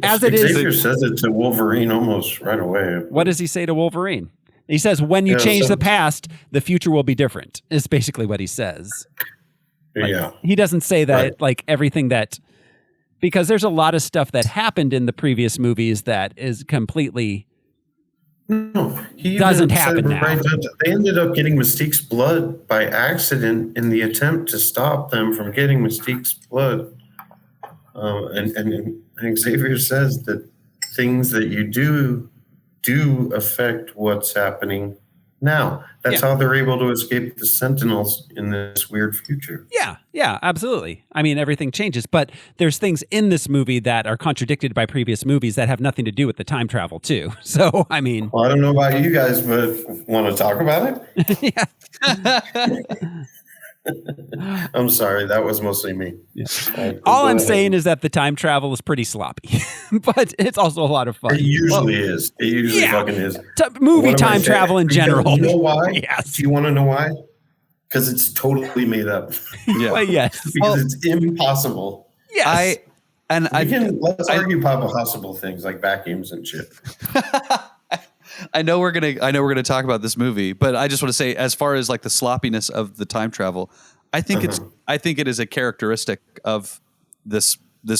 As it is, Xavier says it to Wolverine almost right away. What does he say to Wolverine? He says, when you change the past, the future will be different, is basically what he says. He doesn't say that, like, everything that... Because there's a lot of stuff that happened in the previous movies that is completely... doesn't happen now. They ended up getting Mystique's blood by accident in the attempt to stop them from getting Mystique's blood. And Xavier says that things that you do affect what's happening now. That's how they're able to escape the Sentinels in this weird future. Yeah, absolutely. I mean, everything changes, but there's things in this movie that are contradicted by previous movies that have nothing to do with the time travel, too. So, I mean... Well, I don't know about you guys, but want to talk about it? Yeah. I'm sorry, that was mostly me. Yeah. All I'm saying is that the time travel is pretty sloppy, but it's also a lot of fun. It usually is. It usually fucking is. Movie time travel in general. You know why? Yes. Do you want to know why? Because it's totally made up. Yeah. Well, yes. Because it's impossible. Yes. Let's argue about possible things like vacuums and shit. I know we're gonna talk about this movie, but I just want to say, as far as like the sloppiness of the time travel, I think it is a characteristic of this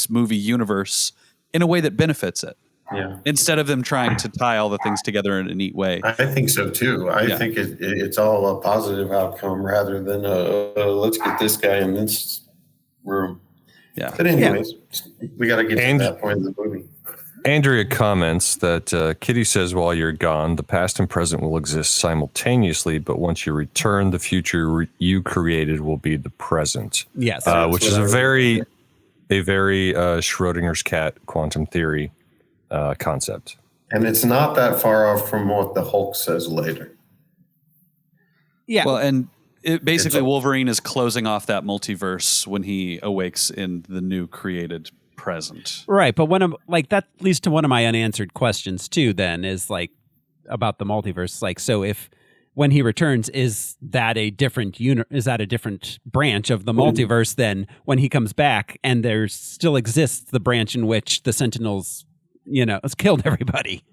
movie universe in a way that benefits it. Yeah. Instead of them trying to tie all the things together in a neat way. I think so too. I think it's all a positive outcome rather than let's get this guy in this room. Yeah. But anyways, we got to get to that point in the movie. Andrea comments that Kitty says while you're gone, the past and present will exist simultaneously, but once you return, the future you created will be the present. Yes. Which is a very Schrodinger's cat quantum theory concept. And it's not that far off from what the Hulk says later. Yeah. Well, and basically Wolverine is closing off that multiverse when he awakes in the new created present. Right, but that leads to one of my unanswered questions too then is like about the multiverse. Like, so if when he returns, is that a different branch of the multiverse than when he comes back and there still exists the branch in which the Sentinels, has killed everybody.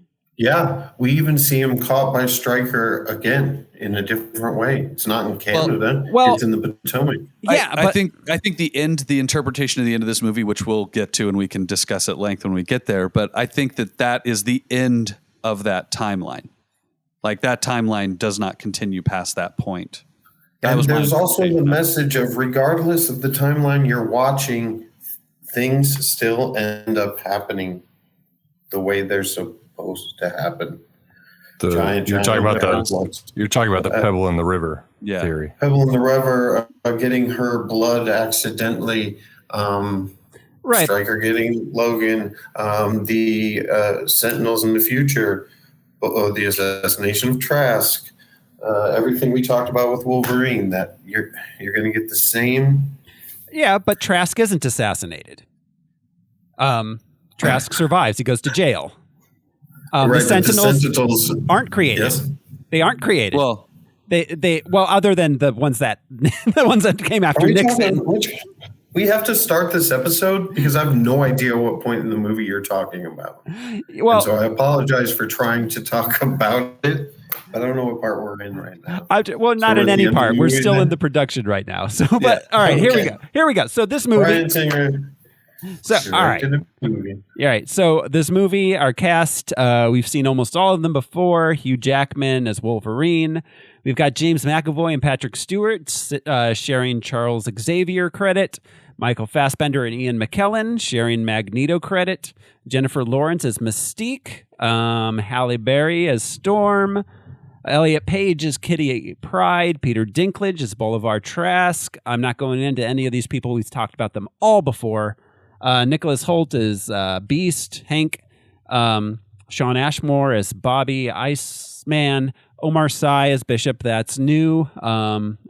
Yeah, we even see him caught by Stryker again in a different way. It's not in Canada. It's in the Potomac. Yeah, I think the interpretation of the end of this movie, which we'll get to and we can discuss at length when we get there, but I think that is the end of that timeline. Like, that timeline does not continue past that point. And there's also the message of, regardless of the timeline you're watching, things still end up happening the way they're supposed to happen. You're talking about the pebble in the river theory. Pebble in the river, getting her blood accidentally. Right. Stryker getting Logan. The Sentinels in the future. The assassination of Trask. Everything we talked about with Wolverine. That you're going to get the same. Yeah, but Trask isn't assassinated. Trask survives. He goes to jail. The Sentinels aren't created. Yes. They aren't created. Well, they other than the ones that came after Nixon. We have to start this episode because I have no idea what point in the movie you're talking about. Well, and so I apologize for trying to talk about it. I don't know what part we're in right now. Not in any part. We're still in the production right now. So, but all right, here we go. So this movie. Bryan Singer. So all right. So this movie, our cast, we've seen almost all of them before. Hugh Jackman as Wolverine. We've got James McAvoy and Patrick Stewart sharing Charles Xavier credit. Michael Fassbender and Ian McKellen sharing Magneto credit. Jennifer Lawrence as Mystique. Halle Berry as Storm. Elliot Page as Kitty Pryde. Peter Dinklage as Bolivar Trask. I'm not going into any of these people. We've talked about them all before. Nicholas Hoult as Beast. Hank. Sean Ashmore as Bobby Iceman. Omar Sy as Bishop. That's new.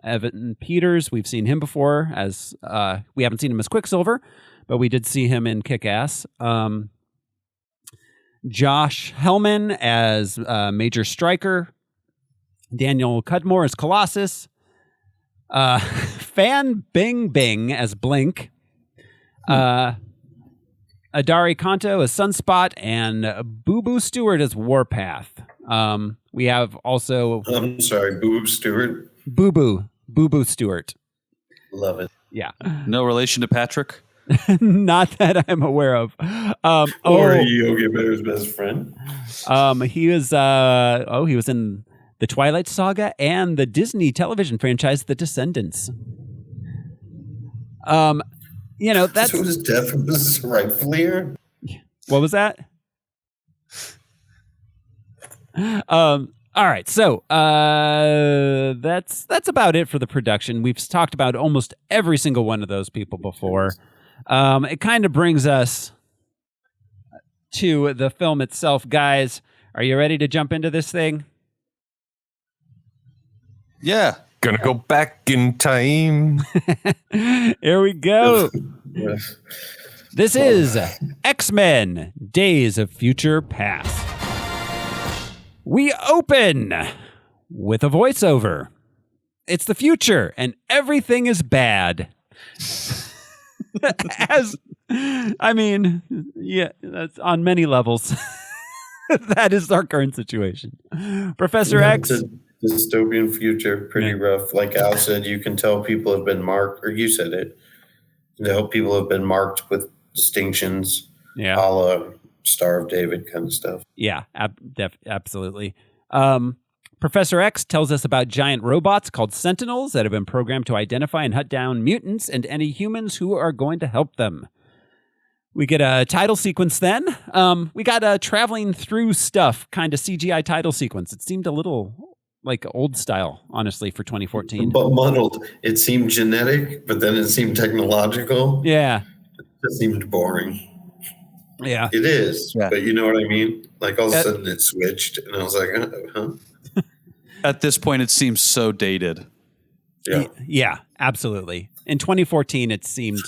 Evan Peters. We've seen him before as we haven't seen him as Quicksilver, but we did see him in Kick-Ass. Josh Hellman as Major Stryker. Daniel Cudmore as Colossus. Fan Bing Bing as Blink. Adari Kanto as Sunspot, and Boo Boo Stewart as Warpath. We have also... I'm sorry, Boo Boo Stewart? Boo Boo Stewart. Love it. Yeah. No relation to Patrick? Not that I'm aware of. Or Yogi Bear's best friend. He was in the Twilight Saga and the Disney television franchise, The Descendants. That's... So his death was rightfully earned? What was that? All right, so that's about it for the production. We've talked about almost every single one of those people before. It kind of brings us to the film itself. Guys, are you ready to jump into this thing? Yeah. Gonna go back in time. Here we go. This is X-Men Days of Future Past. We open with a voiceover. It's the future, and everything is bad. That's on many levels. That is our current situation. Professor X. It's a dystopian future, pretty rough. Like Al said, you can tell people have been marked, or you said it. People have been marked with distinctions, a la Star of David kind of stuff. Yeah, absolutely. Professor X tells us about giant robots called Sentinels that have been programmed to identify and hunt down mutants and any humans who are going to help them. We get a title sequence then. We got a traveling through stuff kind of CGI title sequence. It seemed a little like old style, honestly, for 2014. But muddled. It seemed genetic, but then it seemed technological. Yeah. It just seemed boring. Yeah. It is, but you know what I mean? Like all of a sudden it switched, and I was like, huh? At this point, it seems so dated. Yeah, absolutely. In 2014, it seemed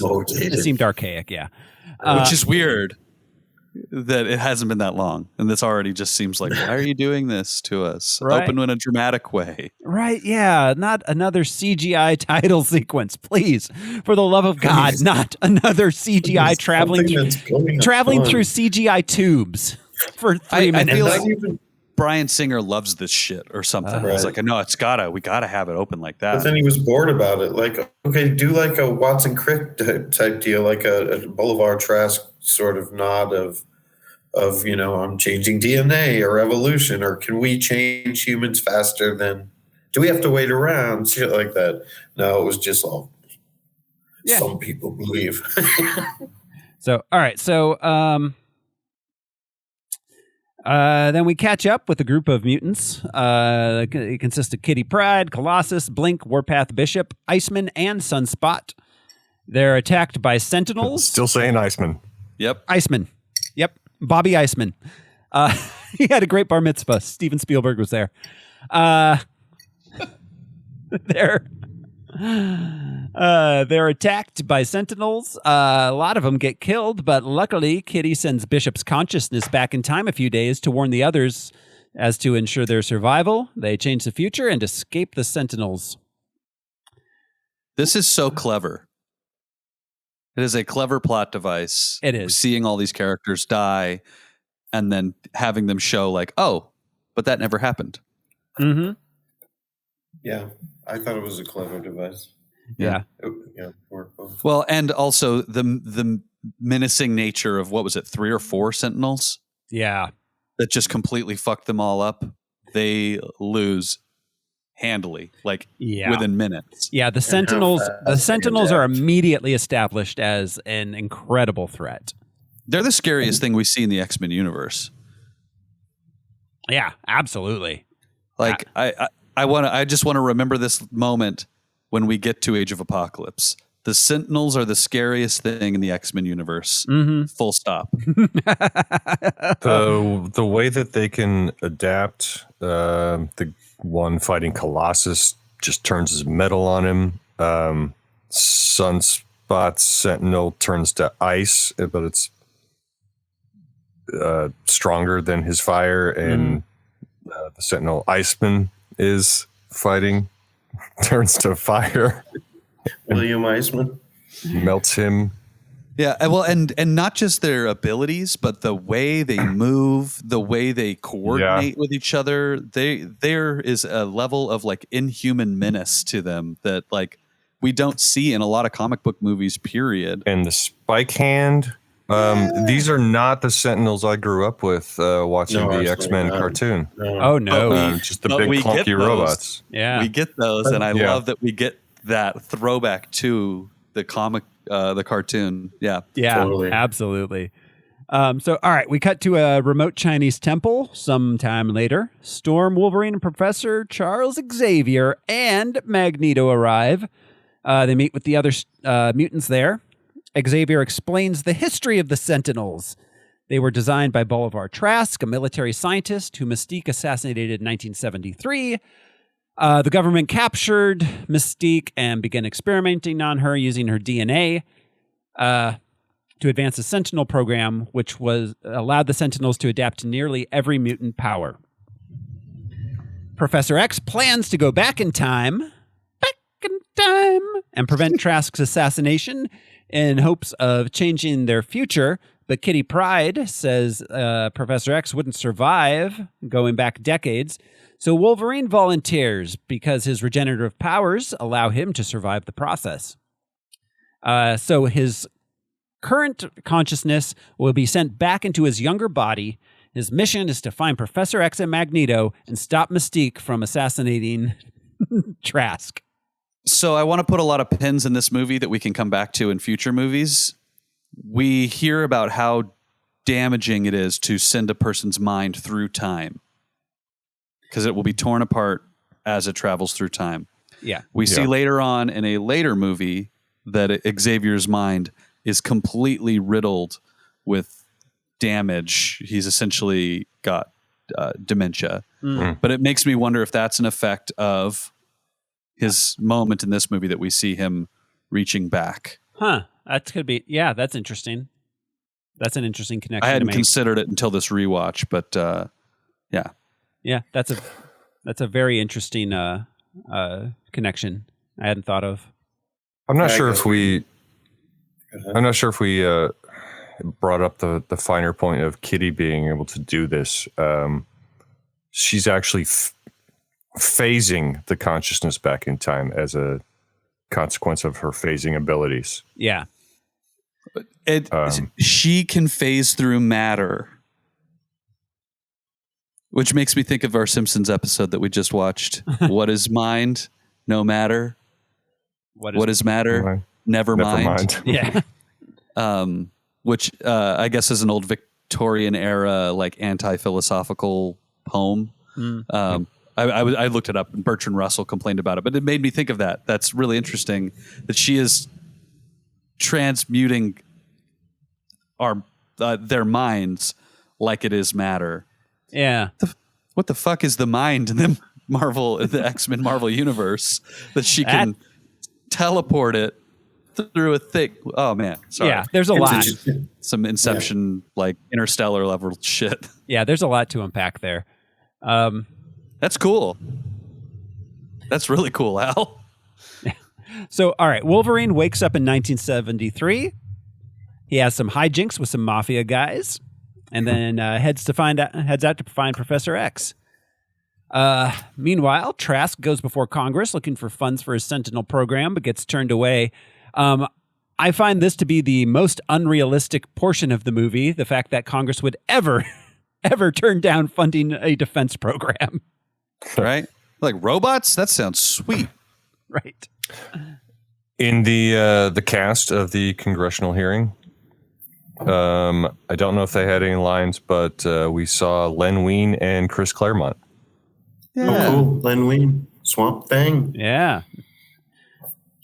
archaic, yeah. Which is weird. that it hasn't been that long. And this already just seems like, why are you doing this to us? Right. Open in a dramatic way. Right, yeah. Not another CGI title sequence, please. For the love of God, not another CGI traveling through CGI tubes for 3 minutes. I feel like Bryan Singer loves this shit or something. He's like, no, we gotta have it open like that. But then he was bored about it. Like, okay, do like a Watson Crick type deal, like a Boulevard Trask sort of nod of I'm changing DNA or evolution, or can we change humans faster than? Do we have to wait around? Shit like that. No, it was just all. Yeah. Some people believe. So, all right, so. Then we catch up with a group of mutants. It consists of Kitty Pryde, Colossus, Blink, Warpath Bishop, Iceman, and Sunspot. They're attacked by Sentinels. Still saying Iceman. Yep. Iceman. Yep. Bobby Iceman. He had a great bar mitzvah. Steven Spielberg was there. They're attacked by Sentinels. A lot of them get killed, but luckily Kitty sends Bishop's consciousness back in time a few days to warn the others as to ensure their survival. They change the future and escape the Sentinels. This is so clever. It is a clever plot device. It is. Seeing all these characters die and then having them show like, oh, but that never happened. Mm-hmm. Yeah, I thought it was a clever device. Yeah. Well, and also the menacing nature of, what was it, 3 or 4 Sentinels? Yeah. That just completely fucked them all up. They lose handily, like within minutes. Yeah, the Sentinels are immediately established as an incredible threat. They're the scariest thing we see in the X-Men universe. Yeah, absolutely. Like I just want to remember this moment when we get to Age of Apocalypse. The Sentinels are the scariest thing in the X-Men universe. Mm-hmm. Full stop. The way that they can adapt, the one fighting Colossus just turns his metal on him. Sunspot's Sentinel turns to ice, but it's stronger than his fire, and the Sentinel Iceman is fighting, turns to fire. William Iceman melts him. Yeah, well, and not just their abilities, but the way they move, the way they coordinate with each other. There is a level of like inhuman menace to them that like we don't see in a lot of comic book movies. Period. And the spike hand. These are not the Sentinels I grew up with watching the X-Men cartoon. Oh no, just the big clunky robots. Yeah, we get those, and I love that we get that throwback to the comic, the cartoon. Yeah, totally. Absolutely. So, all right, we cut to a remote Chinese temple sometime later. Storm, Wolverine, and Professor Charles Xavier and Magneto arrive. They meet with the other mutants there. Xavier explains the history of the Sentinels. They were designed by Boulevard Trask, a military scientist who Mystique assassinated in 1973. The government captured Mystique and began experimenting on her using her DNA to advance the Sentinel program, which allowed the Sentinels to adapt to nearly every mutant power. Professor X plans to go back in time, and prevent Trask's assassination in hopes of changing their future. But Kitty Pryde says Professor X wouldn't survive going back decades. So Wolverine volunteers because his regenerative powers allow him to survive the process. So his current consciousness will be sent back into his younger body. His mission is to find Professor X and Magneto and stop Mystique from assassinating Trask. So I want to put a lot of pins in this movie that we can come back to in future movies. We hear about how damaging it is to send a person's mind through time because it will be torn apart as it travels through time. Yeah. We see later on in a later movie that Xavier's mind is completely riddled with damage. He's essentially got dementia. But it makes me wonder if that's an effect of his moment in this movie that we see him reaching back. Huh. That could be, that's interesting. That's an interesting connection. I hadn't considered it until this rewatch, but yeah, that's a very interesting connection I hadn't thought of. I'm not sure if we brought up the finer point of Kitty being able to do this. She's actually phasing the consciousness back in time as a consequence of her phasing abilities. Yeah. She can phase through matter, which makes me think of our Simpsons episode that we just watched. What is mind? No matter. What is matter? Never mind. Yeah. Which I guess is an old Victorian era, like anti-philosophical poem. I looked it up and Bertrand Russell complained about it, but it made me think of that. That's really interesting that she is transmuting their minds like it is matter. Yeah. What the fuck is the mind in the X-Men Marvel universe that she can teleport it through a thing? Oh man, sorry. Yeah, there's a lot. Some Inception, like Interstellar level shit. Yeah, there's a lot to unpack there. That's cool. That's really cool, Al. So, all right, Wolverine wakes up in 1973. He has some hijinks with some mafia guys, and then heads out to find Professor X. Meanwhile, Trask goes before Congress looking for funds for his Sentinel program, but gets turned away. I find this to be the most unrealistic portion of the movie, the fact that Congress would ever turn down funding a defense program. Right? Like robots? That sounds sweet. Right. In the cast of the congressional hearing, I don't know if they had any lines, but we saw Len Wein and Chris Claremont. Yeah. Oh, cool. Len Wein. Swamp Thing. Yeah.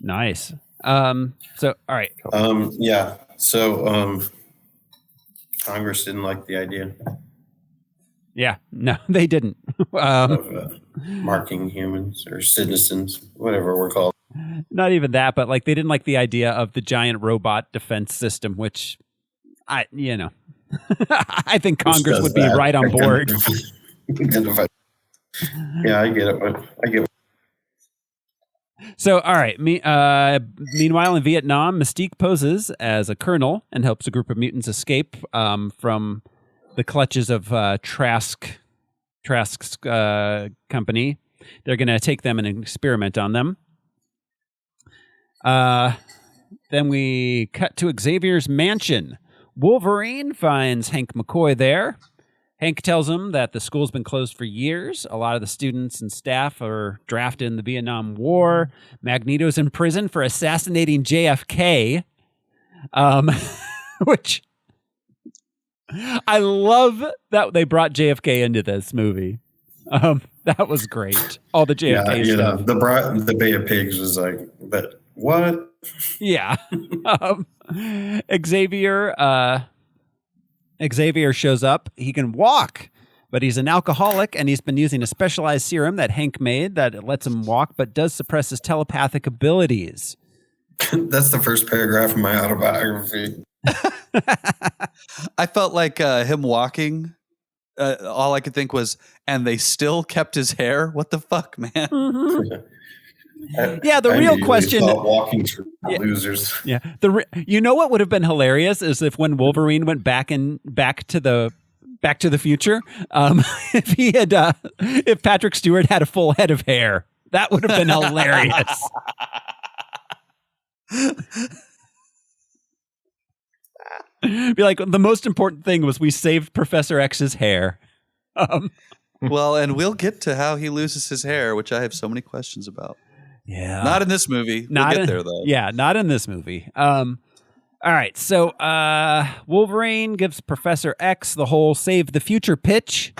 Nice. So, all right. Yeah. So, Congress didn't like the idea. Yeah. No, they didn't. Of marking humans or citizens, whatever we're called. Not even that, but like they didn't like the idea of the giant robot defense system, which I think Congress would be right on board. Yeah, I get it. So, all right. Meanwhile, in Vietnam, Mystique poses as a colonel and helps a group of mutants escape from the clutches of Trask's company. They're going to take them and experiment on them. Then we cut to Xavier's mansion. Wolverine finds Hank McCoy there. Hank tells him that the school's been closed for years. A lot of the students and staff are drafted in the Vietnam War. Magneto's in prison for assassinating JFK, which I love that they brought JFK into this movie. That was great. All the JFK stuff. The Bay of Pigs was like, but what? Yeah. Xavier shows up. He can walk, but he's an alcoholic, and he's been using a specialized serum that Hank made that lets him walk, but does suppress his telepathic abilities. That's the first paragraph of my autobiography. I felt like him walking. All I could think was, and they still kept his hair. What the fuck, man? Mm-hmm. Yeah, the real question. Walking through losers. Yeah, you know what would have been hilarious is if when Wolverine went back to the Future, if Patrick Stewart had a full head of hair, that would have been hilarious. Be like, the most important thing was we saved Professor X's hair. Well, and we'll get to how he loses his hair, which I have so many questions about. Yeah. Not in this movie. We'll get there, though. Yeah, not in this movie. All right, so Wolverine gives Professor X the whole save the future pitch.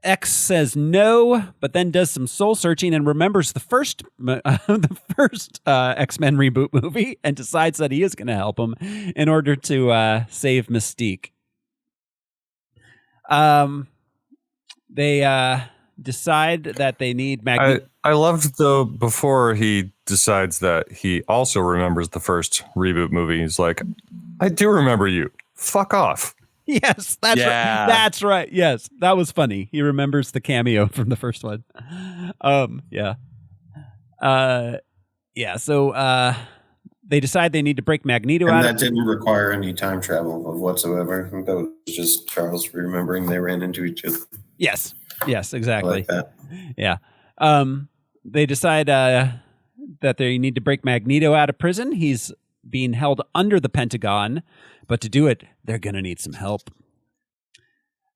X says no, but then does some soul searching and remembers the first X-Men reboot movie and decides that he is going to help him in order to save Mystique. They decide that they need Magneto. I loved, though, before he decides that he also remembers the first reboot movie. He's like, I do remember you Fuck off. Yes, that's right. That's right. Yes, that was funny. He remembers the cameo from the first one. Yeah. So they decide they need to break Magneto out. And that didn't require any time travel of whatsoever. That was just Charles remembering they ran into each other. Yes, exactly. I like that. Yeah. They decide that they need to break Magneto out of prison. He's being held under the Pentagon, but to do it, they're going to need some help.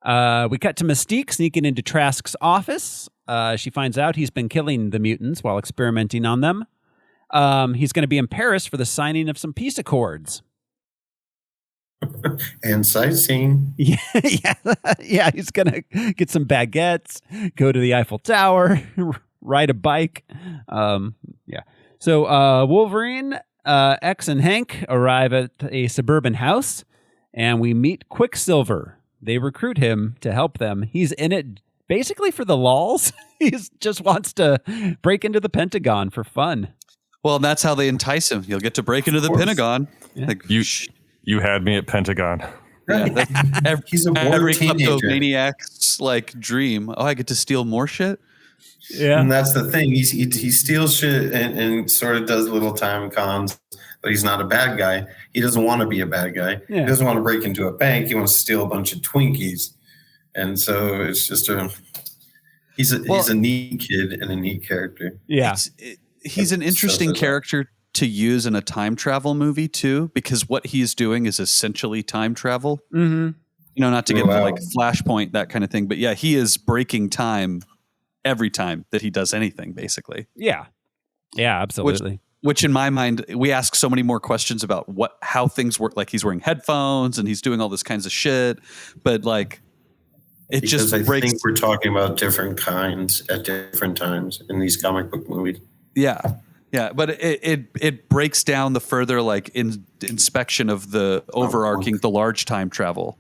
We cut to Mystique sneaking into Trask's office. She finds out he's been killing the mutants while experimenting on them. He's going to be in Paris for the signing of some peace accords. And sightseeing. Yeah. He's going to get some baguettes, go to the Eiffel Tower, ride a bike. So Wolverine, X, and Hank arrive at a suburban house, and we meet Quicksilver. They recruit him to help them. He's in it basically for the lulz. He just wants to break into the Pentagon for fun. Well, that's how they entice him. You'll get to break into the Pentagon. Yeah. Like, you had me at Pentagon. Yeah, He's a bored every teenager. kleptomaniac's like dream. Oh, I get to steal more shit. Yeah, and that's the thing. He steals shit and sort of does little time cons, but he's not a bad guy. He doesn't want to be a bad guy. Yeah. He doesn't want to break into a bank. He wants to steal a bunch of Twinkies, and so it's just he's a neat kid and a neat character. Yeah, he's an interesting character to use in a time travel movie too, because what he's doing is essentially time travel. Mm-hmm. You know, not to get into like Flashpoint, that kind of thing, but yeah, he is breaking time every time that he does anything, basically. Yeah, absolutely. Which in my mind, we ask so many more questions about how things work. Like he's wearing headphones and he's doing all this kinds of shit, but like because I think we're talking about different kinds at different times in these comic book movies. Yeah, but it breaks down the further like inspection of the overarching, the large time travel.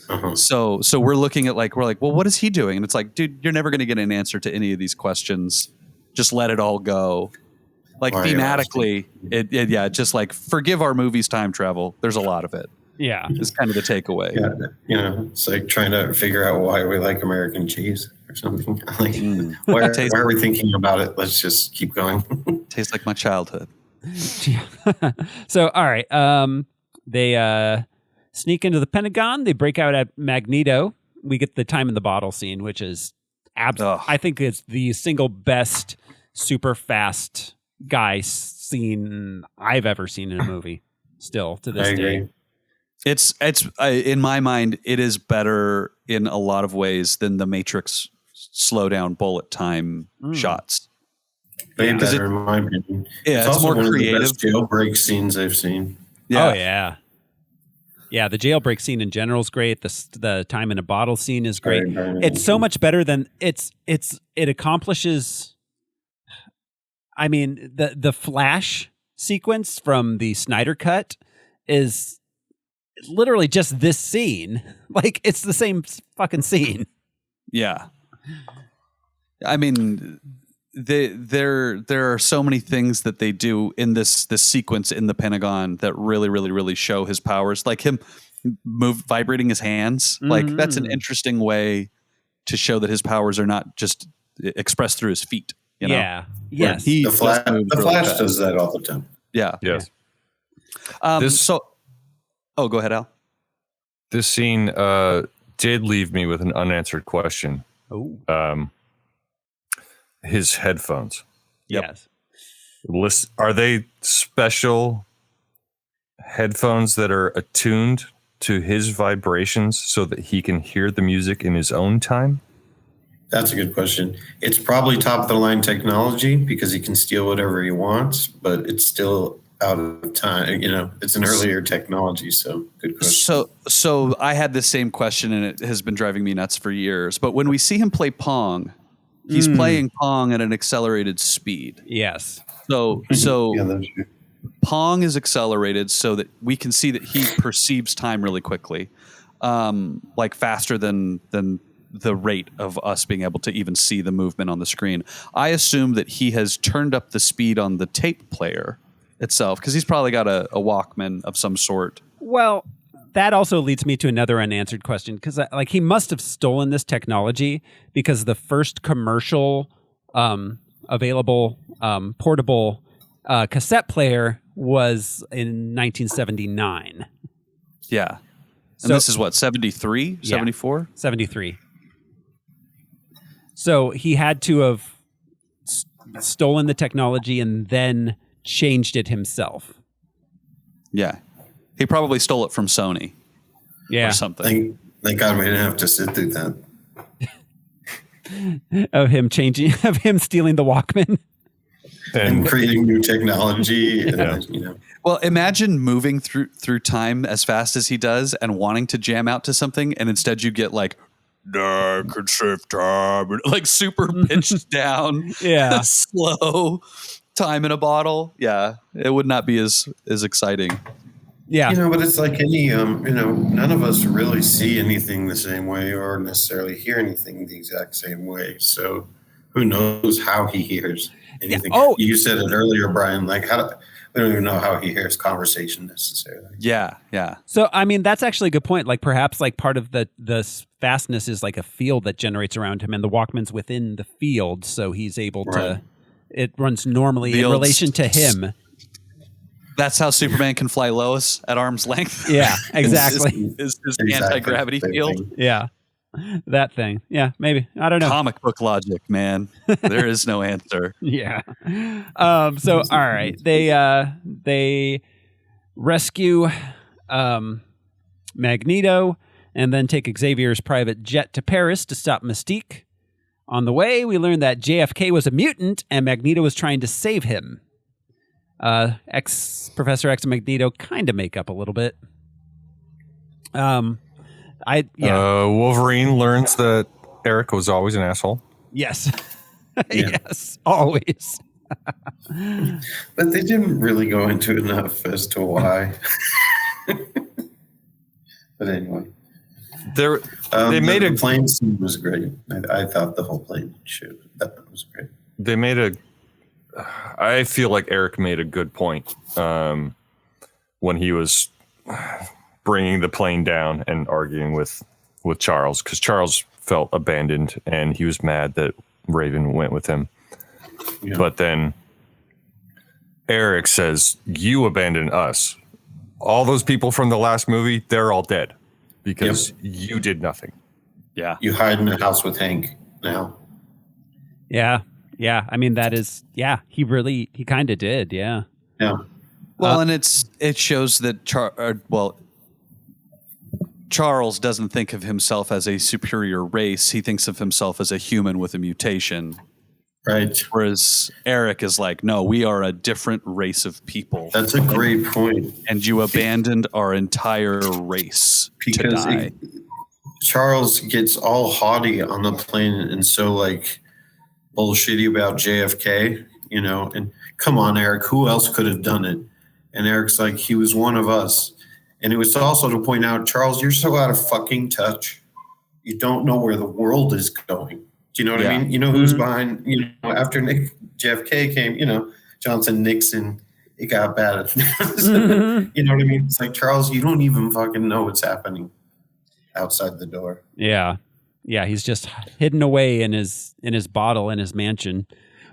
Uh-huh. So we're looking at we're like, well, what is he doing? And it's like, dude, you're never going to get an answer to any of these questions. Just let it all go. Like thematically, just like forgive our movies time travel. There's a lot of it. Yeah, it's kind of the takeaway. Yeah, it's like trying to figure out why we like American cheese or something. Like, why are we thinking about it? Let's just keep going. Tastes like my childhood. So, all right, they sneak into the Pentagon. They break out at Magneto. We get the time in the bottle scene, which is I think it's the single best super fast guy scene I've ever seen in a movie. Still to this day. It's in my mind, it is better in a lot of ways than the Matrix slow down bullet time shots. Way better, in my opinion. Yeah, it's more creative. Of the best jailbreak scenes I've seen. Yeah. Oh yeah, yeah. The jailbreak scene in general is great. The time in a bottle scene is great. It's so much better than it accomplishes. I mean, the Flash sequence from the Snyder Cut is literally just this scene. Like it's the same fucking scene. Yeah. I mean, there are so many things that they do in this sequence in the Pentagon that really, really, really show his powers. Like him vibrating his hands. Mm-hmm. Like that's an interesting way to show that his powers are not just expressed through his feet. You know? Yeah. Yes. The Flash does that all the time. Yeah. Yes. Go ahead, Al. This scene did leave me with an unanswered question. Oh. His headphones. Yep. Yes. Are they special headphones that are attuned to his vibrations so that he can hear the music in his own time? That's a good question. It's probably top of the line technology because he can steal whatever he wants, but it's still out of time. You know, it's an earlier technology. So good question. So I had the same question and it has been driving me nuts for years. But when we see him play Pong, he's playing Pong at an accelerated speed. Yes. So Pong is accelerated so that we can see that he perceives time really quickly, like faster than the rate of us being able to even see the movement on the screen. I assume that he has turned up the speed on the tape player itself because he's probably got a Walkman of some sort. Well, that also leads me to another unanswered question, because like he must have stolen this technology because the first commercial available portable cassette player was in 1979. Yeah. And so, this is what, 73, 74? 73. So he had to have stolen the technology and then changed it himself. Yeah. He probably stole it from Sony. Yeah. Or something. Thank God we didn't have to sit through that. Of him stealing the Walkman. And creating new technology. And, Well, imagine moving through time as fast as he does and wanting to jam out to something, and instead you get like, I could save time, like super pitched down, slow time in a bottle. Yeah, it would not be as exciting. Yeah, but it's like any, none of us really see anything the same way or necessarily hear anything the exact same way. So who knows how he hears anything? Yeah. Oh, you said it earlier, Brian. Like, we don't even know how he hears conversation necessarily. Yeah. So, I mean, that's actually a good point. Like, perhaps like part of the fastness is like a field that generates around him, and the Walkman's within the field, so he's able to. It runs normally in relation to him. That's how Superman can fly Lois at arm's length. Yeah, exactly. Is anti-gravity field. Yeah, that thing. Yeah, maybe. I don't know. Comic book logic, man. There is no answer. Yeah. So, all right. They rescue Magneto and then take Xavier's private jet to Paris to stop Mystique. On the way, we learn that JFK was a mutant and Magneto was trying to save him. Professor X and Magneto kind of make up a little bit. Wolverine learns that Eric was always an asshole. Yes. Yes, always. But they didn't really go into enough as to why. But anyway. They made the plane scene was great. I thought the whole plane shoot that was great. They made I feel like Eric made a good point when he was bringing the plane down and arguing with Charles, because Charles felt abandoned and he was mad that Raven went with him. Yeah. But then Eric says, "You abandoned us. All those people from the last movie, they're all dead because you did nothing." Yeah. You hide in a house with Hank now. Yeah. Yeah. I mean, that is, he kind of did. Yeah. Yeah. Well, and it shows that Charles doesn't think of himself as a superior race. He thinks of himself as a human with a mutation. Right. Whereas Eric is like, no, we are a different race of people. That's a great point. And you abandoned our entire race to die. Charles gets all haughty on the plane and so like bullshitty about JFK, and come on, Eric, who else could have done it? And Eric's like, he was one of us. And it was also to point out, Charles, you're so out of fucking touch. You don't know where the world is going. Do you know what I mean? You know who's behind, after JFK came, Johnson, Nixon, it got bad. You know what I mean? It's like, Charles, you don't even fucking know what's happening outside the door. Yeah. Yeah, he's just hidden away in his bottle in his mansion.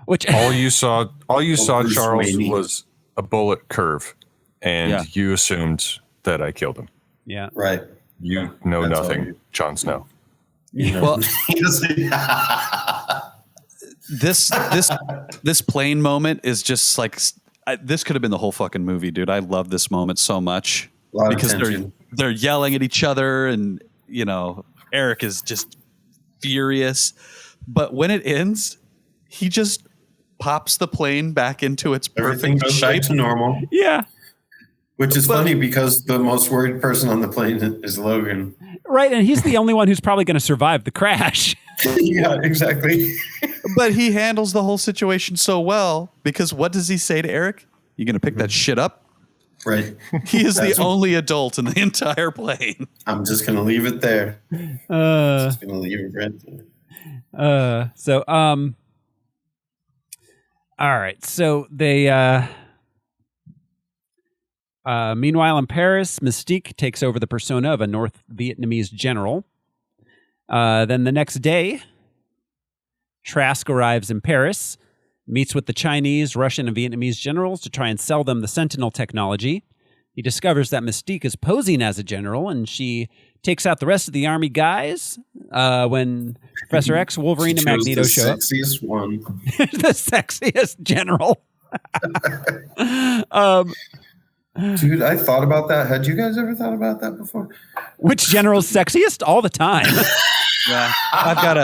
Which all you saw, Charles, was a bullet curve, and you assumed that I killed him. Yeah, right. You know nothing, Jon Snow. Well, this plane moment is just like this could have been the whole fucking movie, dude. I love this moment so much because they're yelling at each other, and Eric is just furious. But when it ends, he just pops the plane back into its everything perfect goes shape. back to normal. Yeah. Which is funny because the most worried person on the plane is Logan. Right, and he's the only one who's probably going to survive the crash. Yeah, exactly. But he handles the whole situation so well because what does he say to Eric? You going to pick that shit up? Right. He is the only adult in the entire plane. I'm just going to leave it there. Just going to leave it right there. All right. So they Meanwhile, in Paris, Mystique takes over the persona of a North Vietnamese general. Then the next day, Trask arrives in Paris, meets with the Chinese, Russian, and Vietnamese generals to try and sell them the Sentinel technology. He discovers that Mystique is posing as a general, and she takes out the rest of the army guys when Professor X, Wolverine, and Magneto show up. The sexiest one. The sexiest general. Dude, I thought about that. Had you guys ever thought about that before? Which general's sexiest? All the time. Yeah, I've got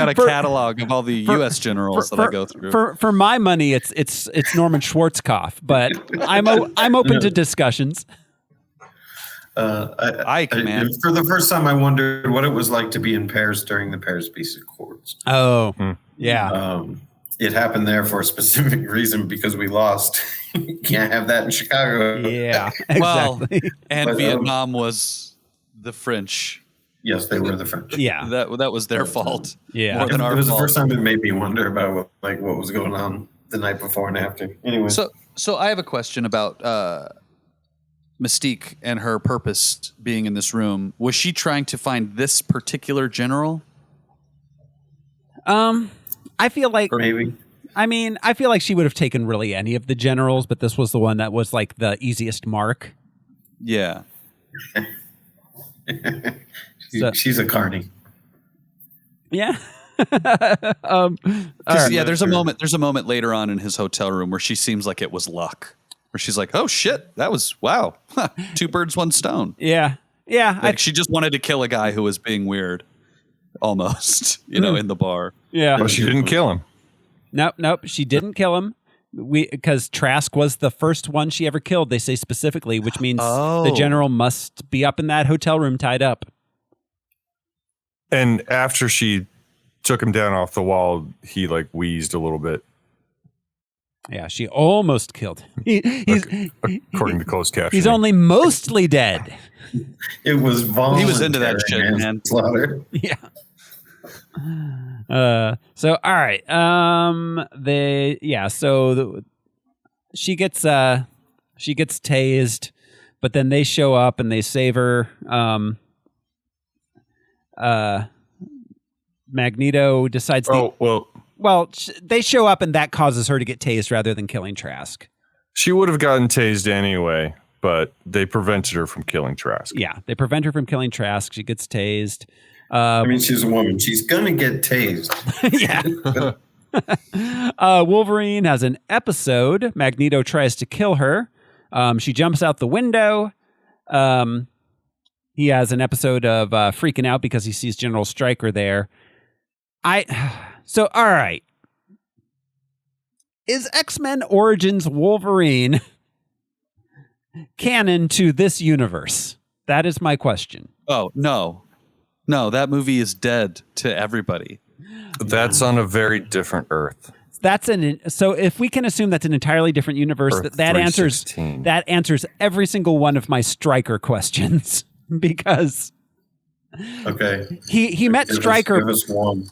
a catalog of all the U.S. generals that I go through. For my money, it's Norman Schwarzkopf, but I'm open to discussions. Man. For the first time, I wondered what it was like to be in Paris during the Paris Peace Accords. Oh, yeah. It happened there for a specific reason because we lost. You can't have that in Chicago. Yeah, exactly. Well, and Vietnam was the French. Yes, they were the French. Yeah, that was their fault. Yeah, more than our it was fault. The first time it made me wonder about what was going on the night before and after. Anyway, so I have a question about Mystique and her purpose being in this room. Was she trying to find this particular general? I feel like maybe. I mean, I feel like she would have taken really any of the generals, but this was the one that was like the easiest mark. Yeah. She's a carny. Yeah. Yeah, there's a moment later on in his hotel room where she seems like it was luck. Where she's like, "Oh shit, that was wow. Two birds, one stone." Yeah. Yeah. Like she just wanted to kill a guy who was being weird. Almost, in the bar. Yeah. But she didn't kill him. Nope. She didn't kill him. Because Trask was the first one she ever killed, they say specifically, which means the general must be up in that hotel room tied up. And after she took him down off the wall, he like wheezed a little bit. Yeah, she almost killed him. According to closed captioning. He's only mostly dead. It was voluntary. He was into that shit, man. Slaughter. Yeah. So all right. She gets tased, but then they show up and they save her. Magneto decides. They show up and that causes her to get tased rather than killing Trask. She would have gotten tased anyway, but they prevented her from killing Trask. Yeah, they prevent her from killing Trask. She gets tased. I mean, she's a woman. She's going to get tased. Yeah. Wolverine has an episode. Magneto tries to kill her. She jumps out the window. He has an episode of freaking out because he sees General Stryker there. So, all right. Is X-Men Origins Wolverine canon to this universe? That is my question. Oh, no. No, that movie is dead to everybody. That's on a very different Earth. So if we can assume that's an entirely different universe, that answers every single one of my Stryker questions because he met Stryker. Give us one.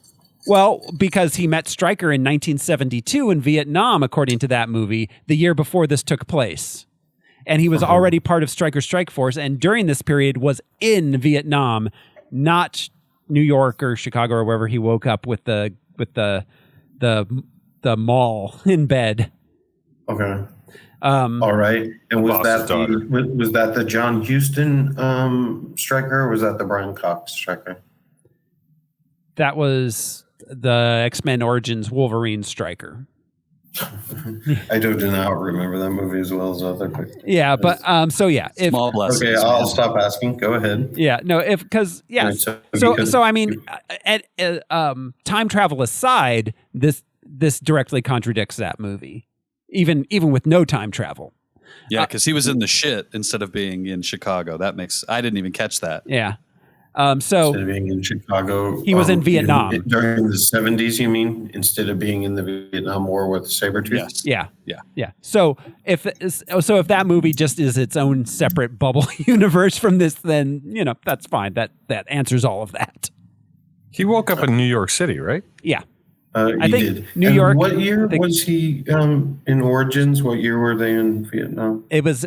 Well, because he met Stryker in 1972 in Vietnam, according to that movie, the year before this took place. And he was already part of Stryker's strike force, and during this period was in Vietnam, not New York or Chicago or wherever he woke up with the mall in bed. Okay. All right. And was that the John Huston Stryker, or was that the Brian Cox Stryker? That was the X-Men Origins Wolverine Stryker. I do not remember that movie as well as other people. Yeah, but so yeah. Small blessings. Okay, I'll stop asking. Go ahead. Yeah, no, So I mean, time travel aside, this directly contradicts that movie, even with no time travel. Yeah, because he was in the shit instead of being in Chicago. I didn't even catch that. Yeah. Instead of being in Chicago, he was in Vietnam during the 70s. You mean instead of being in the Vietnam War with Sabretooth? Yes. Yeah. So if that movie just is its own separate bubble universe from this, then that's fine. That answers all of that. He woke up in New York City, right? Yeah. I think did. New And York. What year was he in Origins? What year were they in Vietnam? It was.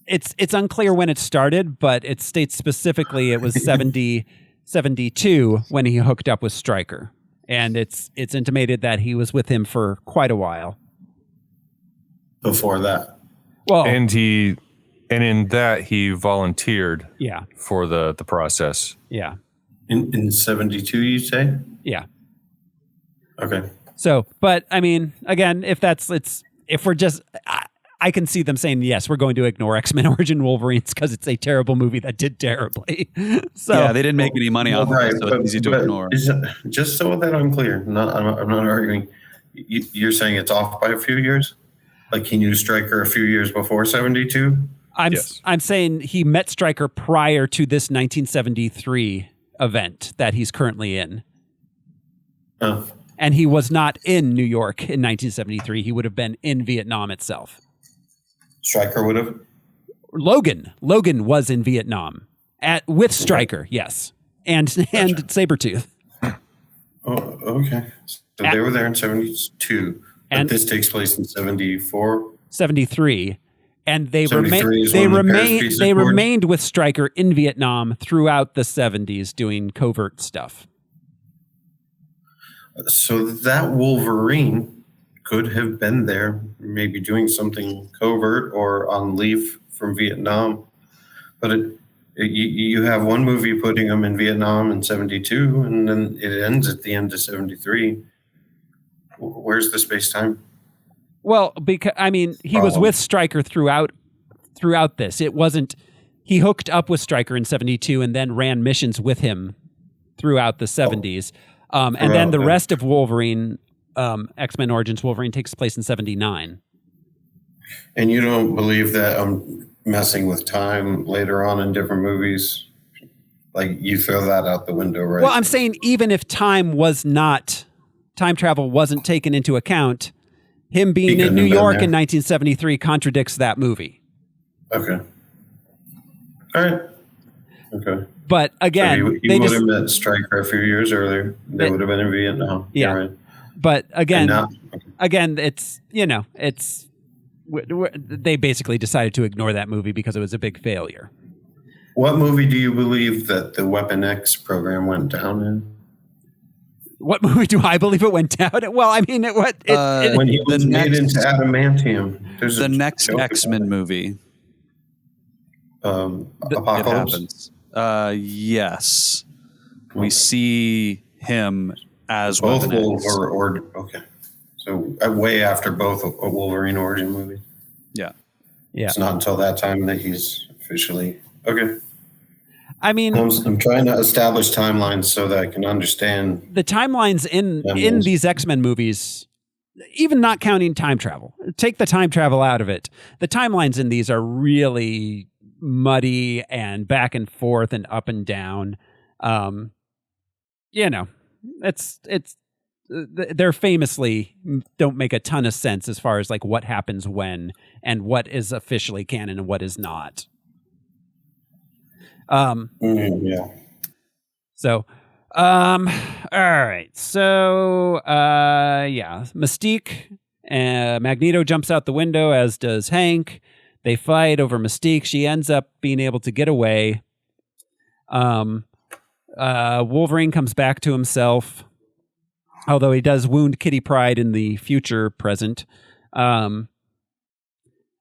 It's unclear when it started, but it states specifically it was 72 when he hooked up with Stryker, and it's intimated that he was with him for quite a while before that. Well, and in that he volunteered. Yeah. For the process. Yeah. In 72, you say? Yeah. Okay. So, but I mean, again, if we're just. I can see them saying, yes, we're going to ignore X-Men Origin Wolverines because it's a terrible movie that did terribly. So yeah, they didn't make any money off of it, so it's easy to ignore. Just so that I'm clear, I'm not arguing. You're saying it's off by a few years? Like he knew Stryker a few years before 72? I'm saying he met Stryker prior to this 1973 event that he's currently in. Oh. And he was not in New York in 1973. He would have been in Vietnam itself. Stryker would have? Logan was in Vietnam with Stryker, yes. And Sabretooth. Oh, okay. So they were there in 72. And this takes place in 74? 73. And they remained with Stryker in Vietnam throughout the 70s doing covert stuff. So that Wolverine could have been there, maybe doing something covert or on leave from Vietnam. But you have one movie putting him in Vietnam in 72, and then it ends at the end of 73. Where's the space-time? Well, because he was with Stryker throughout this. It wasn't he hooked up with Stryker in 72 and then ran missions with him throughout the 70s. And then the rest of Wolverine, X-Men Origins Wolverine, takes place in 79. And you don't believe that I'm messing with time later on in different movies? Like, you throw that out the window, right? Well, I'm saying even if time travel wasn't taken into account, him being in New York in 1973 contradicts that movie. Okay. All right. Okay. But again, so he would have met Stryker a few years earlier. They would have been in Vietnam. Yeah. Right. But again, it's they basically decided to ignore that movie because it was a big failure. What movie do you believe that the Weapon X program went down in? What movie do I believe it went down? Well, I mean, when he was made into adamantium. There's the next X-Men movie. Apocalypse. It happens. Yes, we see him as both Wolverine. Okay, so way after both a Wolverine origin movie. Yeah. It's not until that time that he's officially okay. I mean, I'm trying to establish timelines so that I can understand the timelines in these X-Men movies, even not counting time travel. Take the time travel out of it. The timelines in these are really muddy and back and forth and up and down. They're famously don't make a ton of sense as far as like what happens when and what is officially canon and what is not. Yeah. So, all right. So, Mystique and Magneto jumps out the window, as does Hank. They fight over Mystique. She ends up being able to get away. Wolverine comes back to himself, although he does wound Kitty Pryde in the future present. And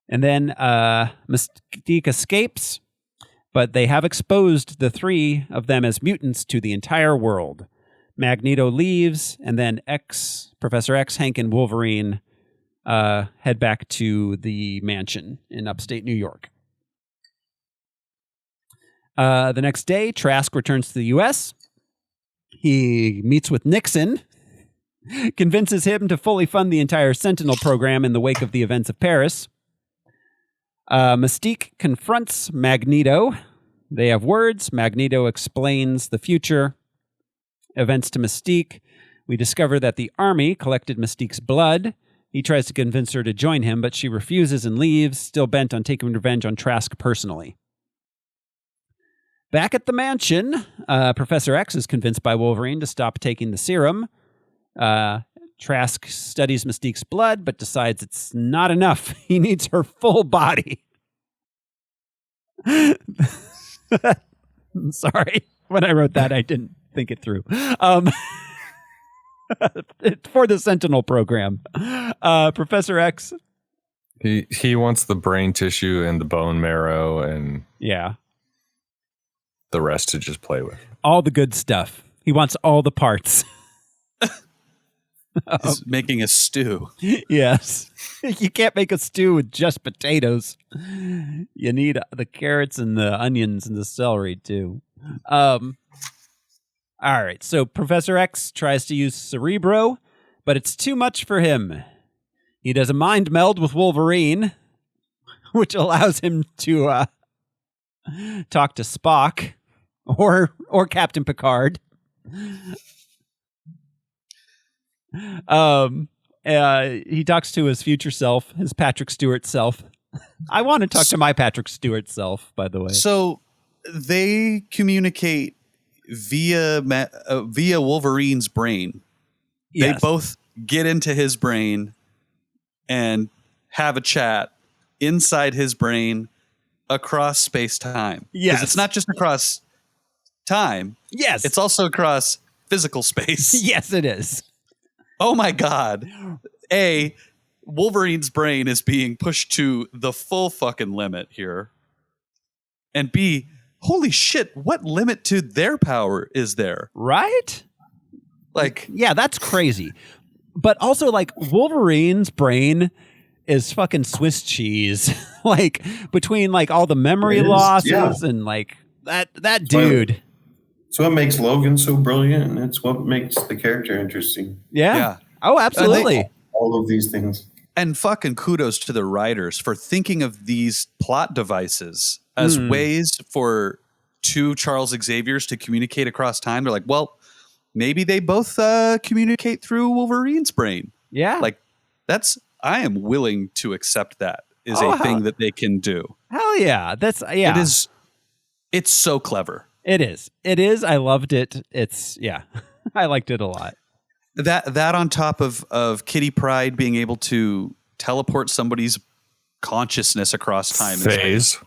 then Mystique escapes, but they have exposed the three of them as mutants to the entire world. Magneto leaves, and then Professor X, Hank, and Wolverine head back to the mansion in upstate New York. The next day, Trask returns to the U.S. He meets with Nixon, convinces him to fully fund the entire Sentinel program in the wake of the events of Paris. Mystique confronts Magneto. They have words. Magneto explains the future events to Mystique. We discover that the army collected Mystique's blood. He tries to convince her to join him, but she refuses and leaves, still bent on taking revenge on Trask personally. Back at the mansion, Professor X is convinced by Wolverine to stop taking the serum. Trask studies Mystique's blood, but decides it's not enough. He needs her full body. Sorry. When I wrote that, I didn't think it through. For the Sentinel program. Professor X. He wants the brain tissue and the bone marrow and the rest to just play with. All the good stuff. He wants all the parts. He's making a stew. Yes. You can't make a stew with just potatoes. You need the carrots and the onions and the celery too. All right. So Professor X tries to use Cerebro, but it's too much for him. He does a mind meld with Wolverine, which allows him to talk to Spock or Captain Picard. He talks to his future self, his Patrick Stewart self. I want to talk to my Patrick Stewart self, by the way. So they communicate via Wolverine's brain. Yes. They both get into his brain and have a chat inside his brain across space-time. Yes. It's not just across time. Yes. It's also across physical space. Yes, it is. Oh my God. A, Wolverine's brain is being pushed to the full fucking limit here. And B, holy shit, what limit to their power is there? Right? Like, yeah, that's crazy. But also, like, Wolverine's brain is fucking Swiss cheese. Like, between, like, all the memory losses and, like, that dude. It's what makes Logan so brilliant, and it's what makes the character interesting. Yeah. Oh, absolutely. All of these things. And fucking kudos to the writers for thinking of these plot devices as ways for two Charles Xaviers to communicate across time. They're like, well, maybe they both communicate through Wolverine's brain. Yeah. Like, I am willing to accept that is a thing that they can do. Hell yeah. It's so clever. It is. I loved it. I liked it a lot. That on top of Kitty Pryde being able to teleport somebody's consciousness across time. Phase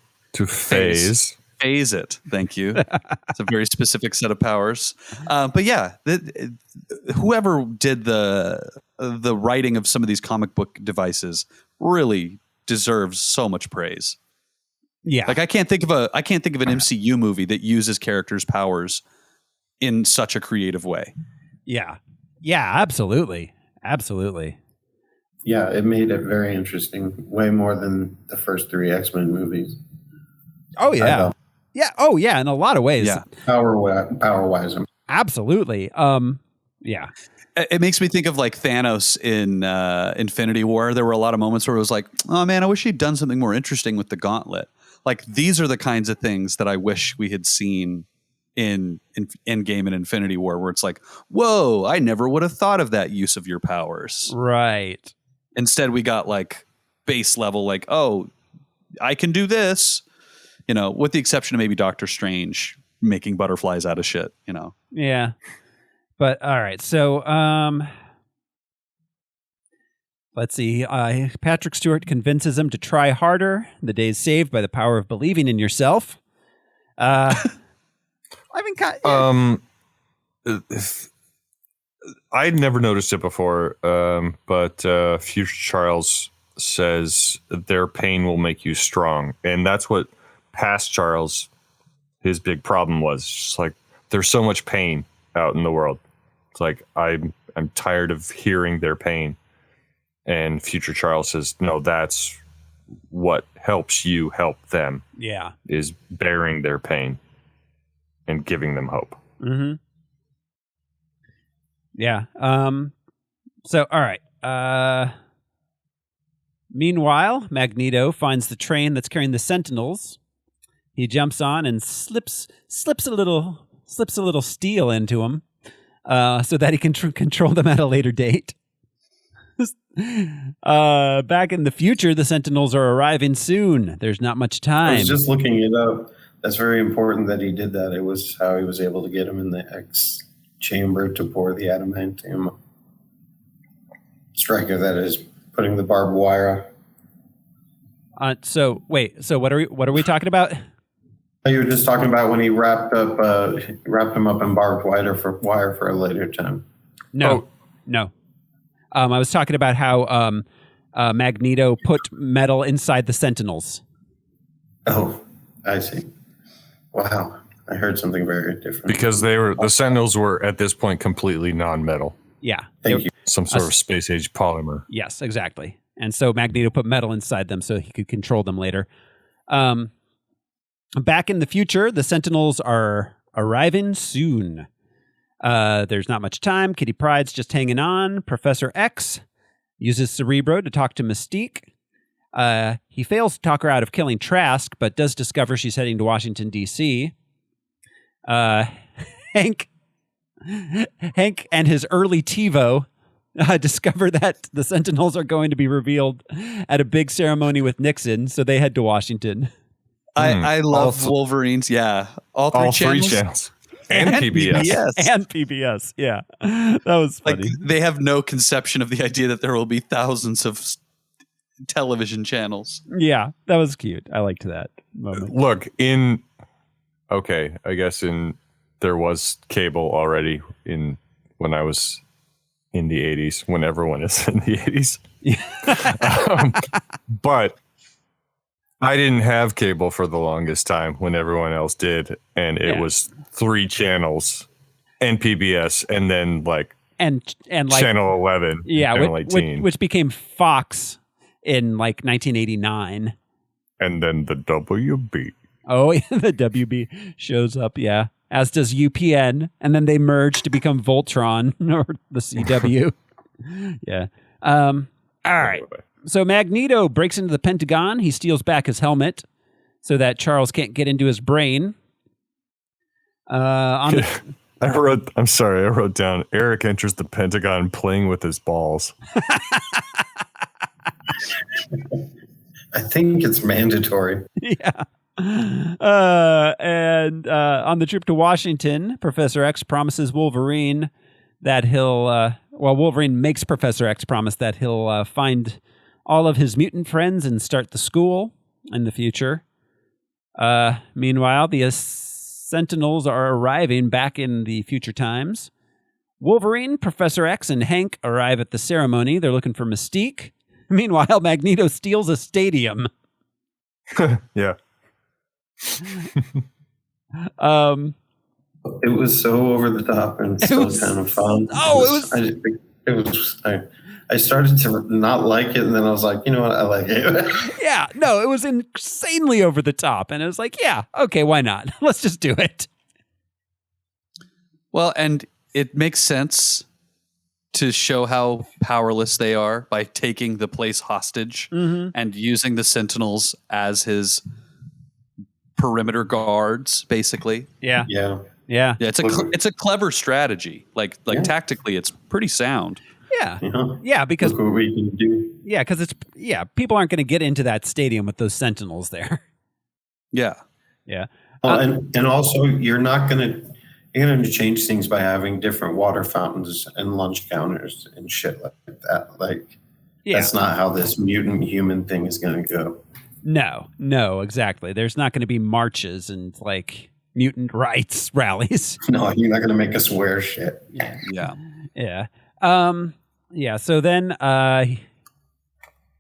it. Thank you. It's a very specific set of powers. But yeah, whoever did the writing of some of these comic book devices really deserves so much praise. Yeah. Like I can't think of an MCU movie that uses characters' powers in such a creative way. Yeah. Yeah, absolutely. Absolutely. Yeah, it made it very interesting. Way more than the first 3 X-Men movies. Oh yeah. Yeah. Oh yeah. In a lot of ways. Yeah. Power wise. Absolutely. Yeah. It makes me think of like Thanos in Infinity War. There were a lot of moments where it was like, oh man, I wish he'd done something more interesting with the gauntlet. Like these are the kinds of things that I wish we had seen in Endgame and Infinity War, where it's like, whoa, I never would have thought of that use of your powers. Right. Instead, we got like base level, like, oh, I can do this, with the exception of maybe Doctor Strange making butterflies out of shit, Yeah. But all right. So, let's see. Patrick Stewart convinces him to try harder. The day is saved by the power of believing in yourself. I'd never noticed it before, but Future Charles says their pain will make you strong. And that's what past Charles, his big problem was. Just like, there's so much pain out in the world. It's like, I'm tired of hearing their pain. And Future Charles says, no, that's what helps you help them. Yeah. Is bearing their pain and giving them hope. Mm-hmm. Yeah. So, all right. Meanwhile, Magneto finds the train that's carrying the Sentinels. He jumps on and slips a little steel into him, so that he can control them at a later date. Back in the future, the Sentinels are arriving soon. There's not much time. I was just looking it up. That's very important that he did that. It was how he was able to get him in the X chamber to pour the adamantium. Striker, that is, putting the barbed wire. So what are we talking about? You were just talking about when he wrapped him up in barbed wire for a later time. No. I was talking about how Magneto put metal inside the Sentinels. Oh, I see. Wow, I heard something very different. Because the Sentinels were at this point completely non-metal. Yeah, thank you. Some sort of space age polymer. Yes, exactly. And so Magneto put metal inside them so he could control them later. Back in the future, the Sentinels are arriving soon. There's not much time. Kitty Pryde's just hanging on. Professor X uses Cerebro to talk to Mystique. He fails to talk her out of killing Trask, but does discover she's heading to Washington, D.C. Hank and his early TiVo discover that the Sentinels are going to be revealed at a big ceremony with Nixon, so they head to Washington. I love Wolverines. Yeah. All three channels. And PBS. And PBS. Yeah. That was funny. Like, they have no conception of the idea that there will be thousands of television channels. Yeah. That was cute. I liked that moment. Look, there was cable already when I was in the 80s, when everyone is in the 80s. But I didn't have cable for the longest time when everyone else did, and it was 3 channels and PBS, and then and like Channel 11, Channel 18, which became Fox in like 1989, and then the WB. Oh, the WB shows up, yeah. As does UPN, and then they merge to become Voltron or the CW. Yeah. All right. So Magneto breaks into the Pentagon. He steals back his helmet so that Charles can't get into his brain. I wrote down, Eric enters the Pentagon playing with his balls. I think it's mandatory. Yeah. And on the trip to Washington, Professor X promises Wolverine that Wolverine makes Professor X promise that he'll find all of his mutant friends and start the school in the future. Meanwhile, the Sentinels are arriving back in the future times. Wolverine, Professor X, and Hank arrive at the ceremony. They're looking for Mystique. Meanwhile, Magneto steals a stadium. Yeah. It was so over the top and so kind of fun. I started to not like it, and then I was like, you know what, I like it. Yeah, no, it was insanely over the top, and it was like, yeah, okay, why not? Let's just do it. Well, and it makes sense to show how powerless they are by taking the place hostage and using the Sentinels as his perimeter guards, basically. Yeah. It's a clever strategy. Like tactically, it's pretty sound. Yeah, because look what we can do. Yeah, because people aren't going to get into that stadium with those Sentinels there. Yeah. And also, you're going to change things by having different water fountains and lunch counters and shit like that. That's not how this mutant human thing is going to go. No, exactly. There's not going to be marches and mutant rights rallies. No, you're not going to make us wear shit. Yeah. So then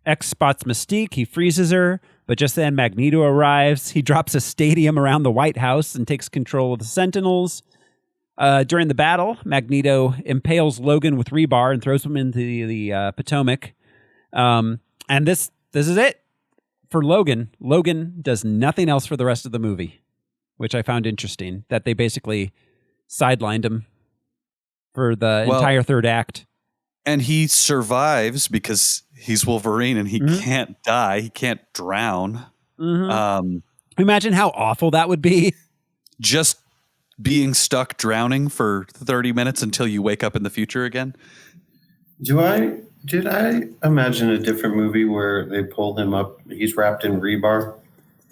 X spots Mystique. He freezes her, but just then Magneto arrives. He drops a stadium around the White House and takes control of the Sentinels. During the battle, Magneto impales Logan with rebar and throws him into the Potomac. And this is it for Logan. Logan does nothing else for the rest of the movie, which I found interesting, that they basically sidelined him for the entire third act. And he survives because he's Wolverine and he can't die. He can't drown. Imagine how awful that would be. Just being stuck drowning for 30 minutes until you wake up in the future again. Did I imagine a different movie where they pulled him up? He's wrapped in rebar.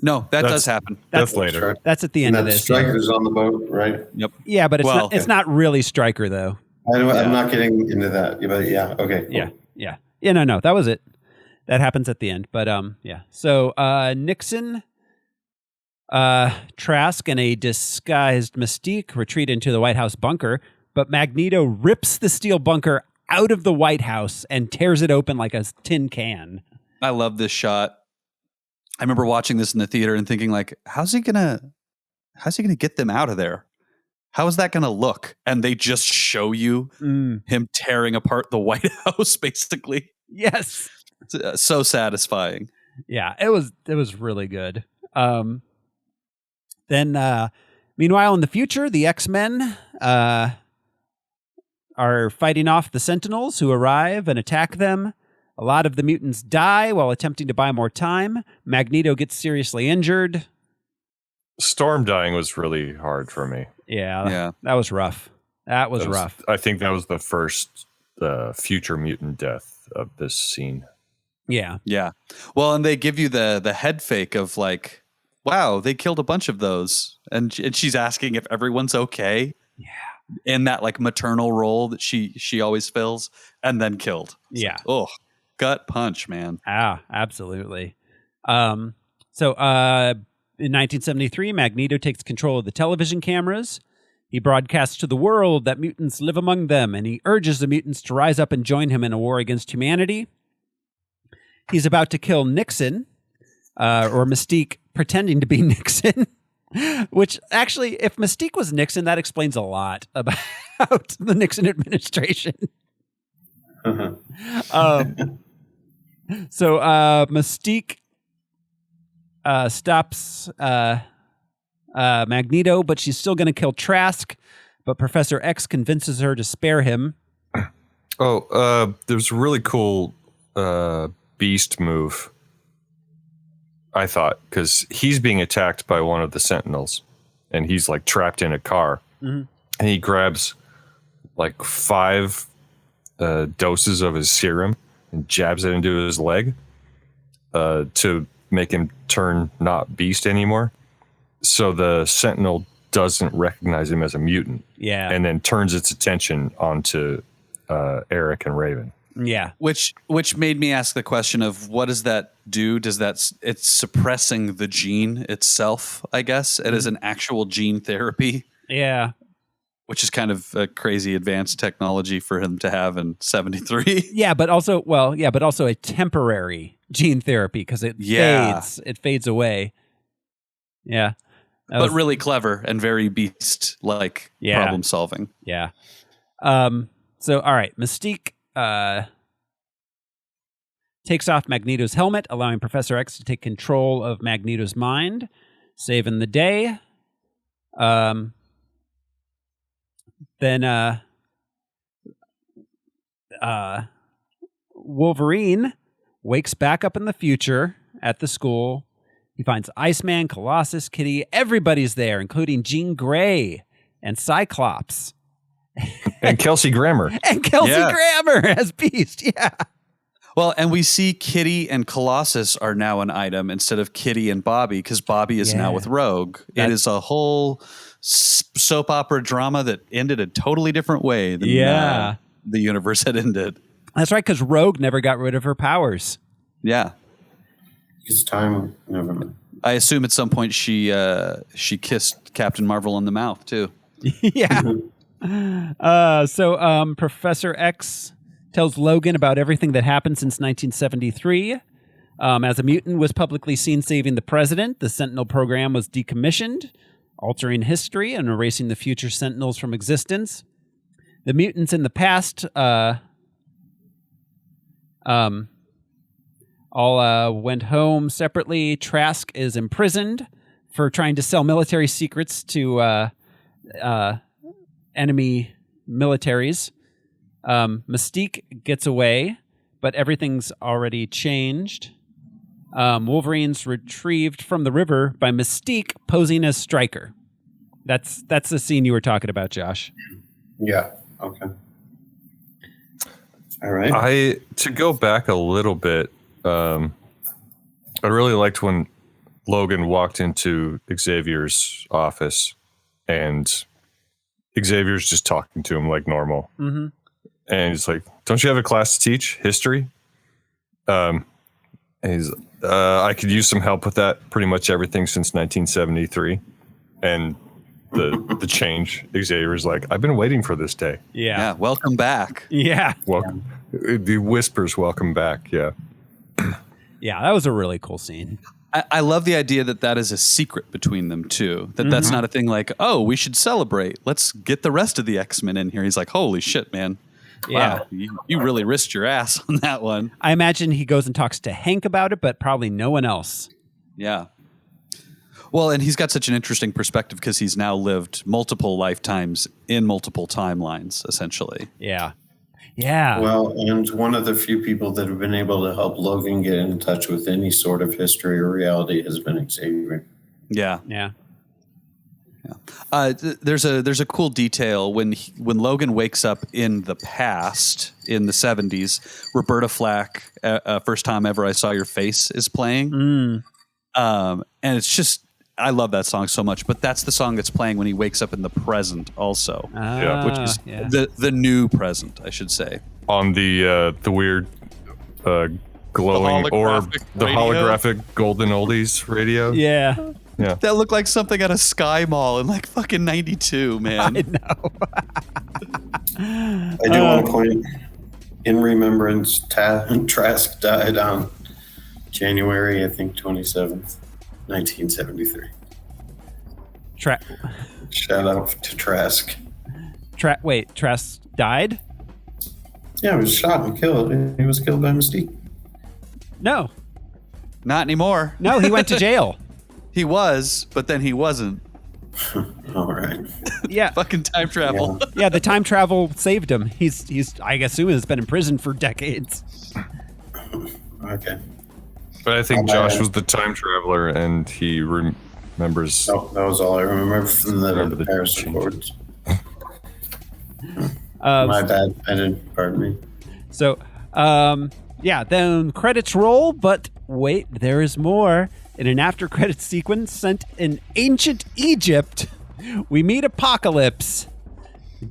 No, that does happen. That's later. That's at the end of this. Stryker's on the boat, right? Yep. Yeah, but it's not really Stryker though. I'm not getting into that. But yeah, okay. Cool. Yeah. No, that was it. That happens at the end. But yeah. So Nixon, Trask, and a disguised Mystique retreat into the White House bunker, but Magneto rips the steel bunker out of the White House and tears it open like a tin can. I love this shot. I remember watching this in the theater and thinking, like, how's he gonna get them out of there? How is that gonna look? And they just show you him tearing apart the White House, basically. Yes, it's, so satisfying. Yeah, it was really good. Then, meanwhile, in the future, the X-Men are fighting off the Sentinels who arrive and attack them. A lot of the mutants die while attempting to buy more time. Magneto gets seriously injured. Storm dying was really hard for me. Yeah. That was rough. That was rough. I think that was the first future mutant death of this scene. Yeah. Yeah. Well, and they give you the head fake of like, wow, they killed a bunch of those. And she's asking if everyone's okay. Yeah. In that like maternal role that she always fills, and then killed. It's yeah. Like, oh, gut punch, man. Absolutely. So in 1973, Magneto takes control of the television cameras. He broadcasts to the world that mutants live among them, and he urges the mutants to rise up and join him in a war against humanity. He's about to kill Nixon, or Mystique pretending to be Nixon. Which actually, if Mystique was Nixon, that explains a lot about the Nixon administration. So Mystique stops Magneto, but she's still going to kill Trask. But Professor X convinces her to spare him. There's a really cool beast move, I thought, because he's being attacked by one of the Sentinels, and he's like trapped in a car, and he grabs like 5 doses of his serum and jabs it into his leg to make him turn not beast anymore. So the Sentinel doesn't recognize him as a mutant. Yeah. And then turns its attention onto Eric and Raven. Yeah. Which made me ask the question of what does that do? It's suppressing the gene itself, I guess. It is an actual gene therapy. Yeah. Which is kind of a crazy advanced technology for him to have in 73. Yeah, but also a temporary gene therapy because it fades away. Yeah. But really clever and very beast-like problem solving. Yeah. So, all right, Mystique takes off Magneto's helmet, allowing Professor X to take control of Magneto's mind, saving the day. Then Wolverine wakes back up in the future at the school. He finds Iceman, Colossus, Kitty. Everybody's there, including Jean Grey and Cyclops. And Kelsey Grammer. Grammer as Beast, yeah. Well, and we see Kitty and Colossus are now an item instead of Kitty and Bobby, because Bobby is now with Rogue. It is a whole soap opera drama that ended a totally different way than the universe had ended. That's right, because Rogue never got rid of her powers. Yeah. It's time. Never mind. I assume at some point she kissed Captain Marvel on the mouth, too. Yeah. So Professor X tells Logan about everything that happened since 1973. As a mutant was publicly seen saving the president, the Sentinel program was decommissioned, altering history and erasing the future Sentinels from existence. The mutants in the past all went home separately. Trask is imprisoned for trying to sell military secrets to enemy militaries. Mystique gets away, but everything's already changed. Wolverine's retrieved from the river by Mystique posing as Stryker. That's the scene you were talking about, Josh. Yeah. Okay. All right. To go back a little bit, I really liked when Logan walked into Xavier's office, and Xavier's just talking to him like normal. Mm-hmm. And he's like, "Don't you have a class to teach? History?" And he's, "I could use some help with that. Pretty much everything since 1973." And the change, Xavier's like, "I've been waiting for this day." Yeah. Welcome back. Yeah. Welcome. The whispers, "Welcome back." Yeah. Yeah, that was a really cool scene. I love the idea that is a secret between them too. That's not a thing like, "Oh, we should celebrate. Let's get the rest of the X-Men in here." He's like, "Holy shit, man. Yeah. Wow, you really risked your ass on that one." I imagine he goes and talks to Hank about it, but probably no one else. Yeah. Well, and he's got such an interesting perspective because he's now lived multiple lifetimes in multiple timelines, essentially. Yeah. Yeah. Well, and one of the few people that have been able to help Logan get in touch with any sort of history or reality has been Xavier. Yeah. Yeah. There's a cool detail when Logan wakes up in the past in the 70s. Roberta Flack, "First Time Ever I Saw Your Face" is playing, and it's just, I love that song so much. But that's the song that's playing when he wakes up in the present, also, which is the new present, I should say, on the weird glowing orb, the holographic golden oldies radio. Yeah. Yeah. That looked like something at a Sky Mall in like fucking 92, man. I know. I do want to point, in remembrance, Trask died on January, I think, 27th, 1973. Shout out to Trask. Wait, Trask died? Yeah, he was shot and killed. He was killed by Mystique. No. Not anymore. No, he went to jail. He was, but then he wasn't. All right. Yeah. Fucking time travel. Yeah, the time travel saved him. He's I assume has been in prison for decades. Okay. But I think Josh was the time traveler, and he remembers. Oh, that was all I remember from the Paris Accords. My bad. I didn't. Pardon me. So, yeah, then credits roll, but wait, there is more. In an after-credits sequence sent in ancient Egypt, we meet Apocalypse,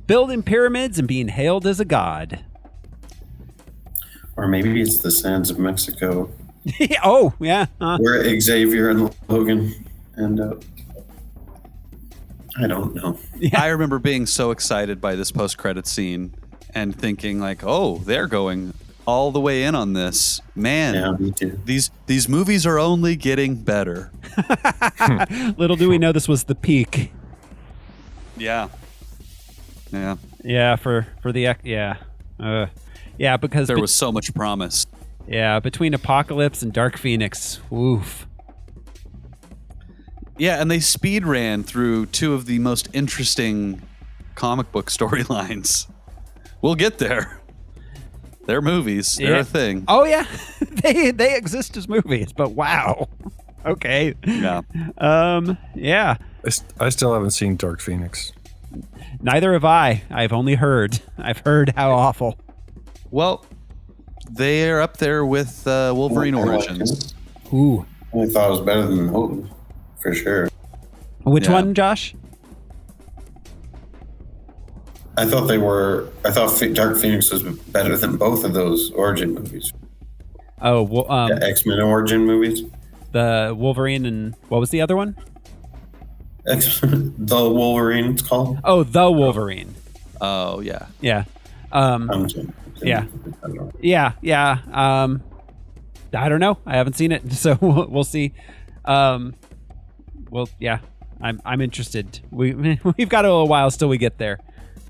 building pyramids and being hailed as a god. Or maybe it's the sands of Mexico. Oh, yeah. Where Xavier and Logan end up. I don't know. Yeah. I remember being so excited by this post-credit scene and thinking like, "Oh, they're going all the way in on this, man." Yeah, me too. These movies are only getting better. Little do we know this was the peak. Yeah. For the yeah, because there was so much promise. Yeah, between Apocalypse and Dark Phoenix, oof. Yeah, and they speed ran through two of the most interesting comic book storylines. We'll get there. They're movies. They're a thing. Oh yeah, they exist as movies. But wow, okay. Yeah. Yeah. I still haven't seen Dark Phoenix. Neither have I. I've only heard. I've heard how awful. Well, they're up there with Wolverine Origins. Ooh. I thought it was better than Mutant, for sure. Which one, Josh? I thought Dark Phoenix was better than both of those origin movies. Oh, well, the X-Men origin movies. The Wolverine and what was the other one? The Wolverine, it's called. Oh, The Wolverine. Oh, yeah. Yeah. Yeah. I don't know. I haven't seen it, so we'll see. Well, yeah. I'm interested. We've got a little while till we get there.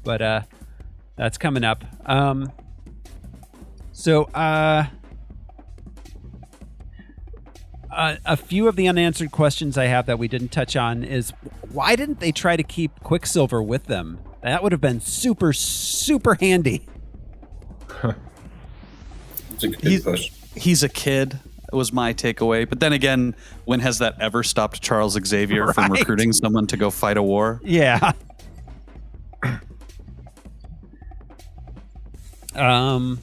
But that's coming up. So a few of the unanswered questions I have that we didn't touch on is why didn't they try to keep Quicksilver with them? That would have been super, super handy. It's a good question. He's a kid. Was my takeaway. But then again, when has that ever stopped Charles Xavier from recruiting someone to go fight a war? Yeah. Oh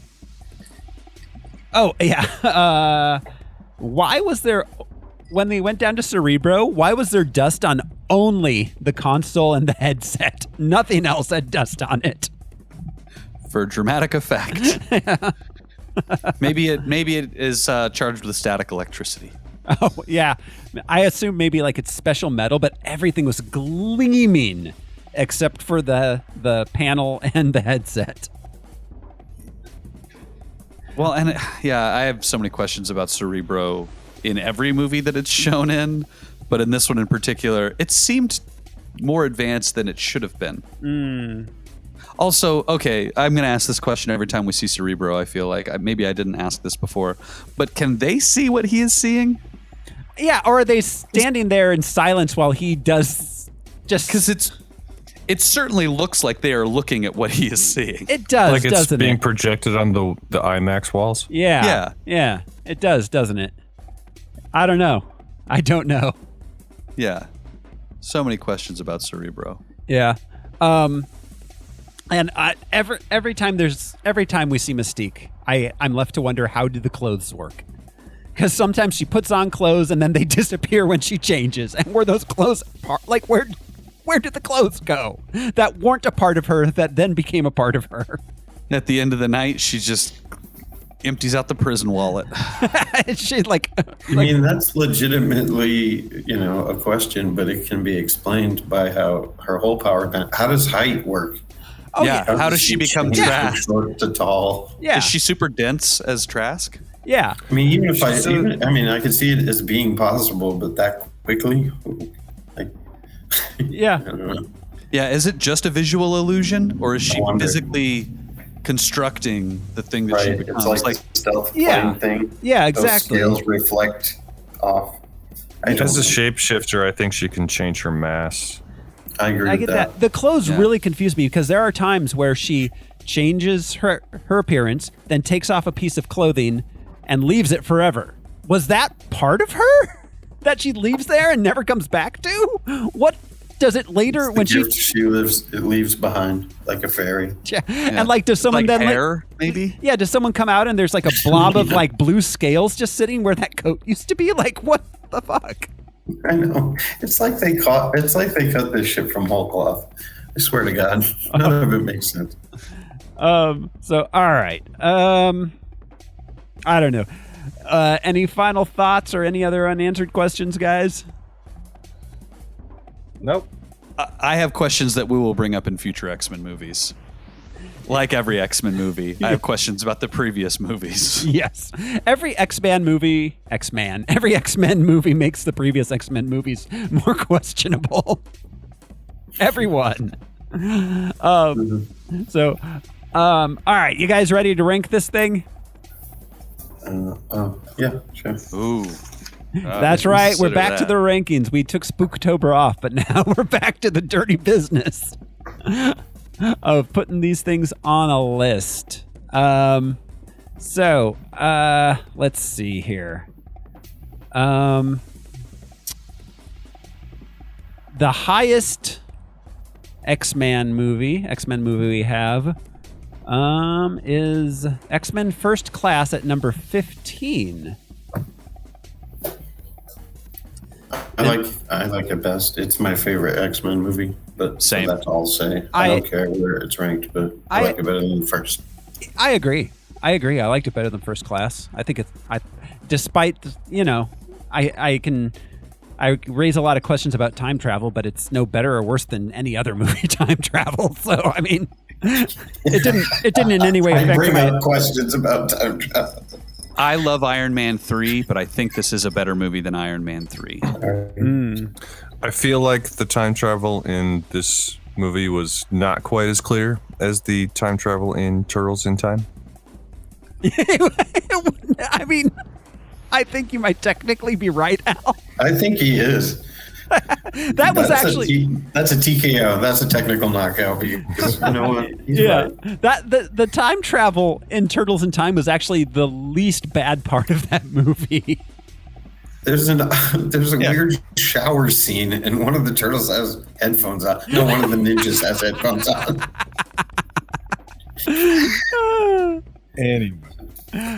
yeah. Why was there when they went down to Cerebro, why was there dust on only the console and the headset? Nothing else had dust on it. For dramatic effect. Maybe it is charged with static electricity. Oh, yeah. I assume maybe like it's special metal, but everything was gleaming except for the panel and the headset. Well, and I have so many questions about Cerebro in every movie that it's shown in, but in this one in particular, it seemed more advanced than it should have been. Also, okay, I'm going to ask this question every time we see Cerebro, I feel like. Maybe I didn't ask this before, but can they see what he is seeing? Yeah, or are they standing there in silence while he does just... Because it certainly looks like they are looking at what he is seeing. It does, like it's doesn't being it? projected on the IMAX walls. Yeah. It does, doesn't it? I don't know. Yeah. So many questions about Cerebro. Yeah. And every time we see Mystique, I'm left to wonder, how do the clothes work? Because sometimes she puts on clothes and then they disappear when she changes. And were those clothes where did the clothes go that weren't a part of her that then became a part of her? At the end of the night, she just empties out the prison wallet. She's like, I mean, that's legitimately, a question, but it can be explained by how her whole power. How does height work? Oh, yeah. How does she become Trask? Short to tall. Yeah. Is she super dense as Trask? Yeah. I mean, I could see it as being possible, but that quickly, yeah. I don't know. Yeah. Is it just a visual illusion, or is she physically constructing the thing that she becomes? It's like the stealth plane thing. Yeah, exactly. Those scales reflect off. As a shapeshifter, I think she can change her mass. I agree with that. The clothes really confuse me because there are times where she changes her appearance, then takes off a piece of clothing and leaves it forever. Was that part of her that she leaves there and never comes back to? What does it later when she leaves behind like a fairy? Yeah. And like, does someone like then hair, maybe? Yeah, does someone come out and there's like a blob of like blue scales just sitting where that coat used to be? Like, what the fuck? I know. It's like they cut this shit from whole cloth. I swear to God, none of it makes sense. So all right. I don't know. Any final thoughts or any other unanswered questions, guys? Nope. I have questions that we will bring up in future X-Men movies. Like every X-Men movie, I have questions about the previous movies. Yes. Every X-Men movie makes the previous X-Men movies more questionable. Everyone. So, all right, you guys ready to rank this thing? Yeah, sure. Ooh. That's right. We're back to the rankings. We took Spooktober off, but now we're back to the dirty business of putting these things on a list. So, let's see here. The highest X-Men movie we have is X-Men First Class at number 15. I like it best. It's my favorite X-Men movie, but same. That's all I'll say. I don't care where it's ranked, but I like it better than First. I agree. I liked it better than First Class. I think despite, I raise a lot of questions about time travel, but it's no better or worse than any other movie time travel. So, I mean, it didn't in any way affect bring up questions about time travel. I love Iron Man 3, but I think this is a better movie than Iron Man 3. I feel like the time travel in this movie was not quite as clear as the time travel in Turtles in Time. I mean, I think you might technically be right, Al. I think he is. That's a TKO. That's a technical knockout. Because you know what? Right. The time travel in Turtles in Time was actually the least bad part of that movie. There's a weird shower scene, and one of the turtles has headphones on. No, one of the ninjas has headphones on. Anyway.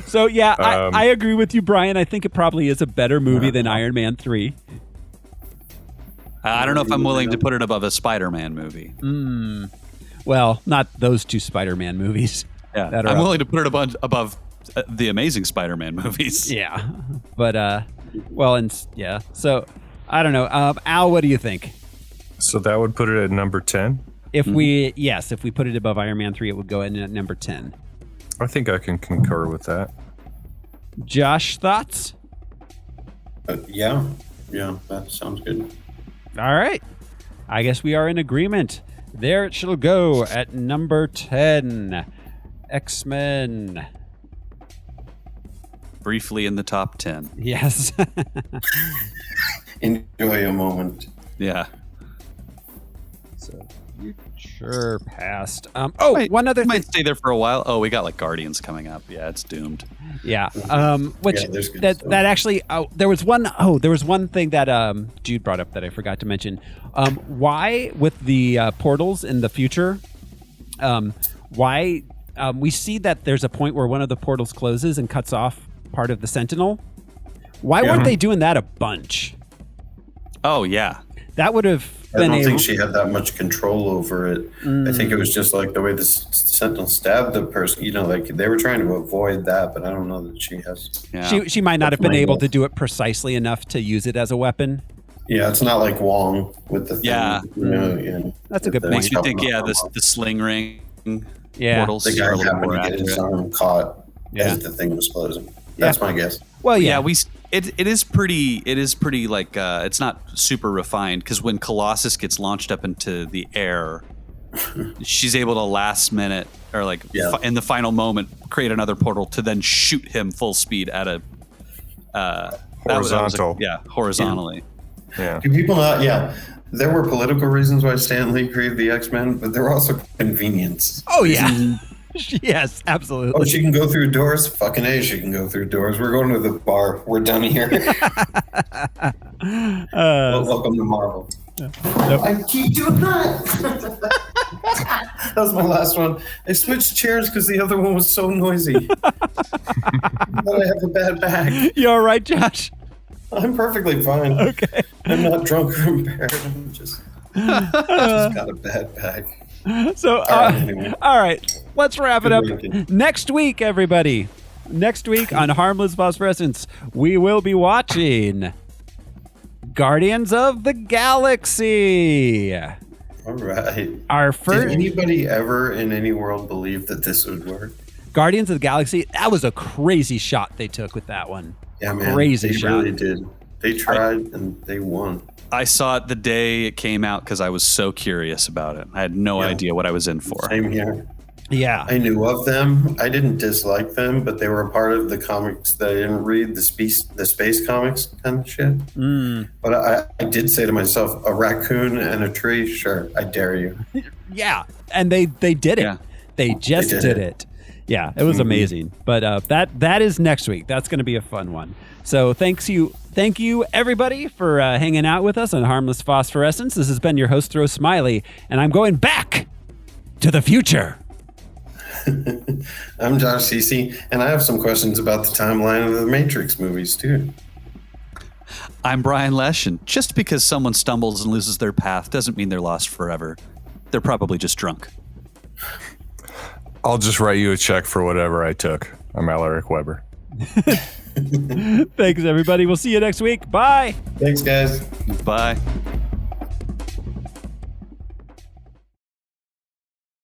So yeah, I agree with you, Brian. I think it probably is a better movie than Iron Man 3. I don't know if I'm willing to put it above a Spider-Man movie. Well, not those two Spider-Man movies. Yeah, I'm willing to put it above the Amazing Spider-Man movies. Yeah, but So I don't know. Al, what do you think? So that would put it at number 10? If we put it above Iron Man 3, it would go in at number 10. I think I can concur with that. Josh, thoughts? Yeah, that sounds good. All right. I guess we are in agreement. There it shall go at number 10. X-Men. Briefly in the top 10. Yes. Enjoy a moment. Yeah. So future past. One other thing. Might stay there for a while. Oh, we got like Guardians coming up. Yeah, it's doomed. Yeah. That actually there was one thing that Jude brought up that I forgot to mention. Why with the portals in the future? Why we see that there's a point where one of the portals closes and cuts off part of the Sentinel. Why weren't they doing that a bunch? Oh yeah. That would have been. I don't think she had that much control over it. I think it was just like the way the Sentinel stabbed the person. Like they were trying to avoid that, but I don't know that she has. Yeah. She might not have been able to do it precisely enough to use it as a weapon. Yeah, it's not like Wong with the thing. Yeah. That's a good point. Makes me think. Yeah, the sling ring. Yeah. Portals. The guy happened to get his arm caught as the thing was closing. That's my guess. Well, yeah. It is pretty like it's not super refined because when Colossus gets launched up into the air, she's able to last minute or like in the final moment create another portal to then shoot him full speed at a horizontal. Horizontally. Yeah. Do people not? Yeah. There were political reasons why Stan Lee created the X-Men, but there were also convenience. Oh yeah. Yes, absolutely. Oh, she can go through doors? Fucking A, she can go through doors. We're going to the bar. We're done here. Welcome to Marvel. I keep doing that. That was my last one. I switched chairs because the other one was so noisy. I thought I have a bad back. You all right, Josh? I'm perfectly fine. Okay. I'm not drunk or impaired. I'm just got a bad back. So, all right, let's wrap it up. Next week, everybody. Next week on Harmless Phosphorescence, we will be watching Guardians of the Galaxy. All right. Our first. Did anybody ever in any world believe that this would work? Guardians of the Galaxy. That was a crazy shot they took with that one. Yeah, man. Crazy shot. They really did. They tried and they won. I saw it the day it came out because I was so curious about it. I had no idea what I was in for. Same here. Yeah. I knew of them. I didn't dislike them, but they were a part of the comics that I didn't read, the space comics kind of shit. But I did say to myself, a raccoon and a tree, sure, I dare you. Yeah, and they did it. Yeah. They just did it. Yeah, it was amazing. But that is next week. That's going to be a fun one. So thank you everybody for hanging out with us on Harmless Phosphorescence. This has been your host, Throw Smiley, and I'm going back to the future. I'm Josh Cece, and I have some questions about the timeline of the Matrix movies too. I'm Brian Lesh, and just because someone stumbles and loses their path doesn't mean they're lost forever. They're probably just drunk. I'll just write you a check for whatever I took. I'm Alaric Weber. Thanks, everybody. We'll see you next week. Bye. Thanks, guys. Bye.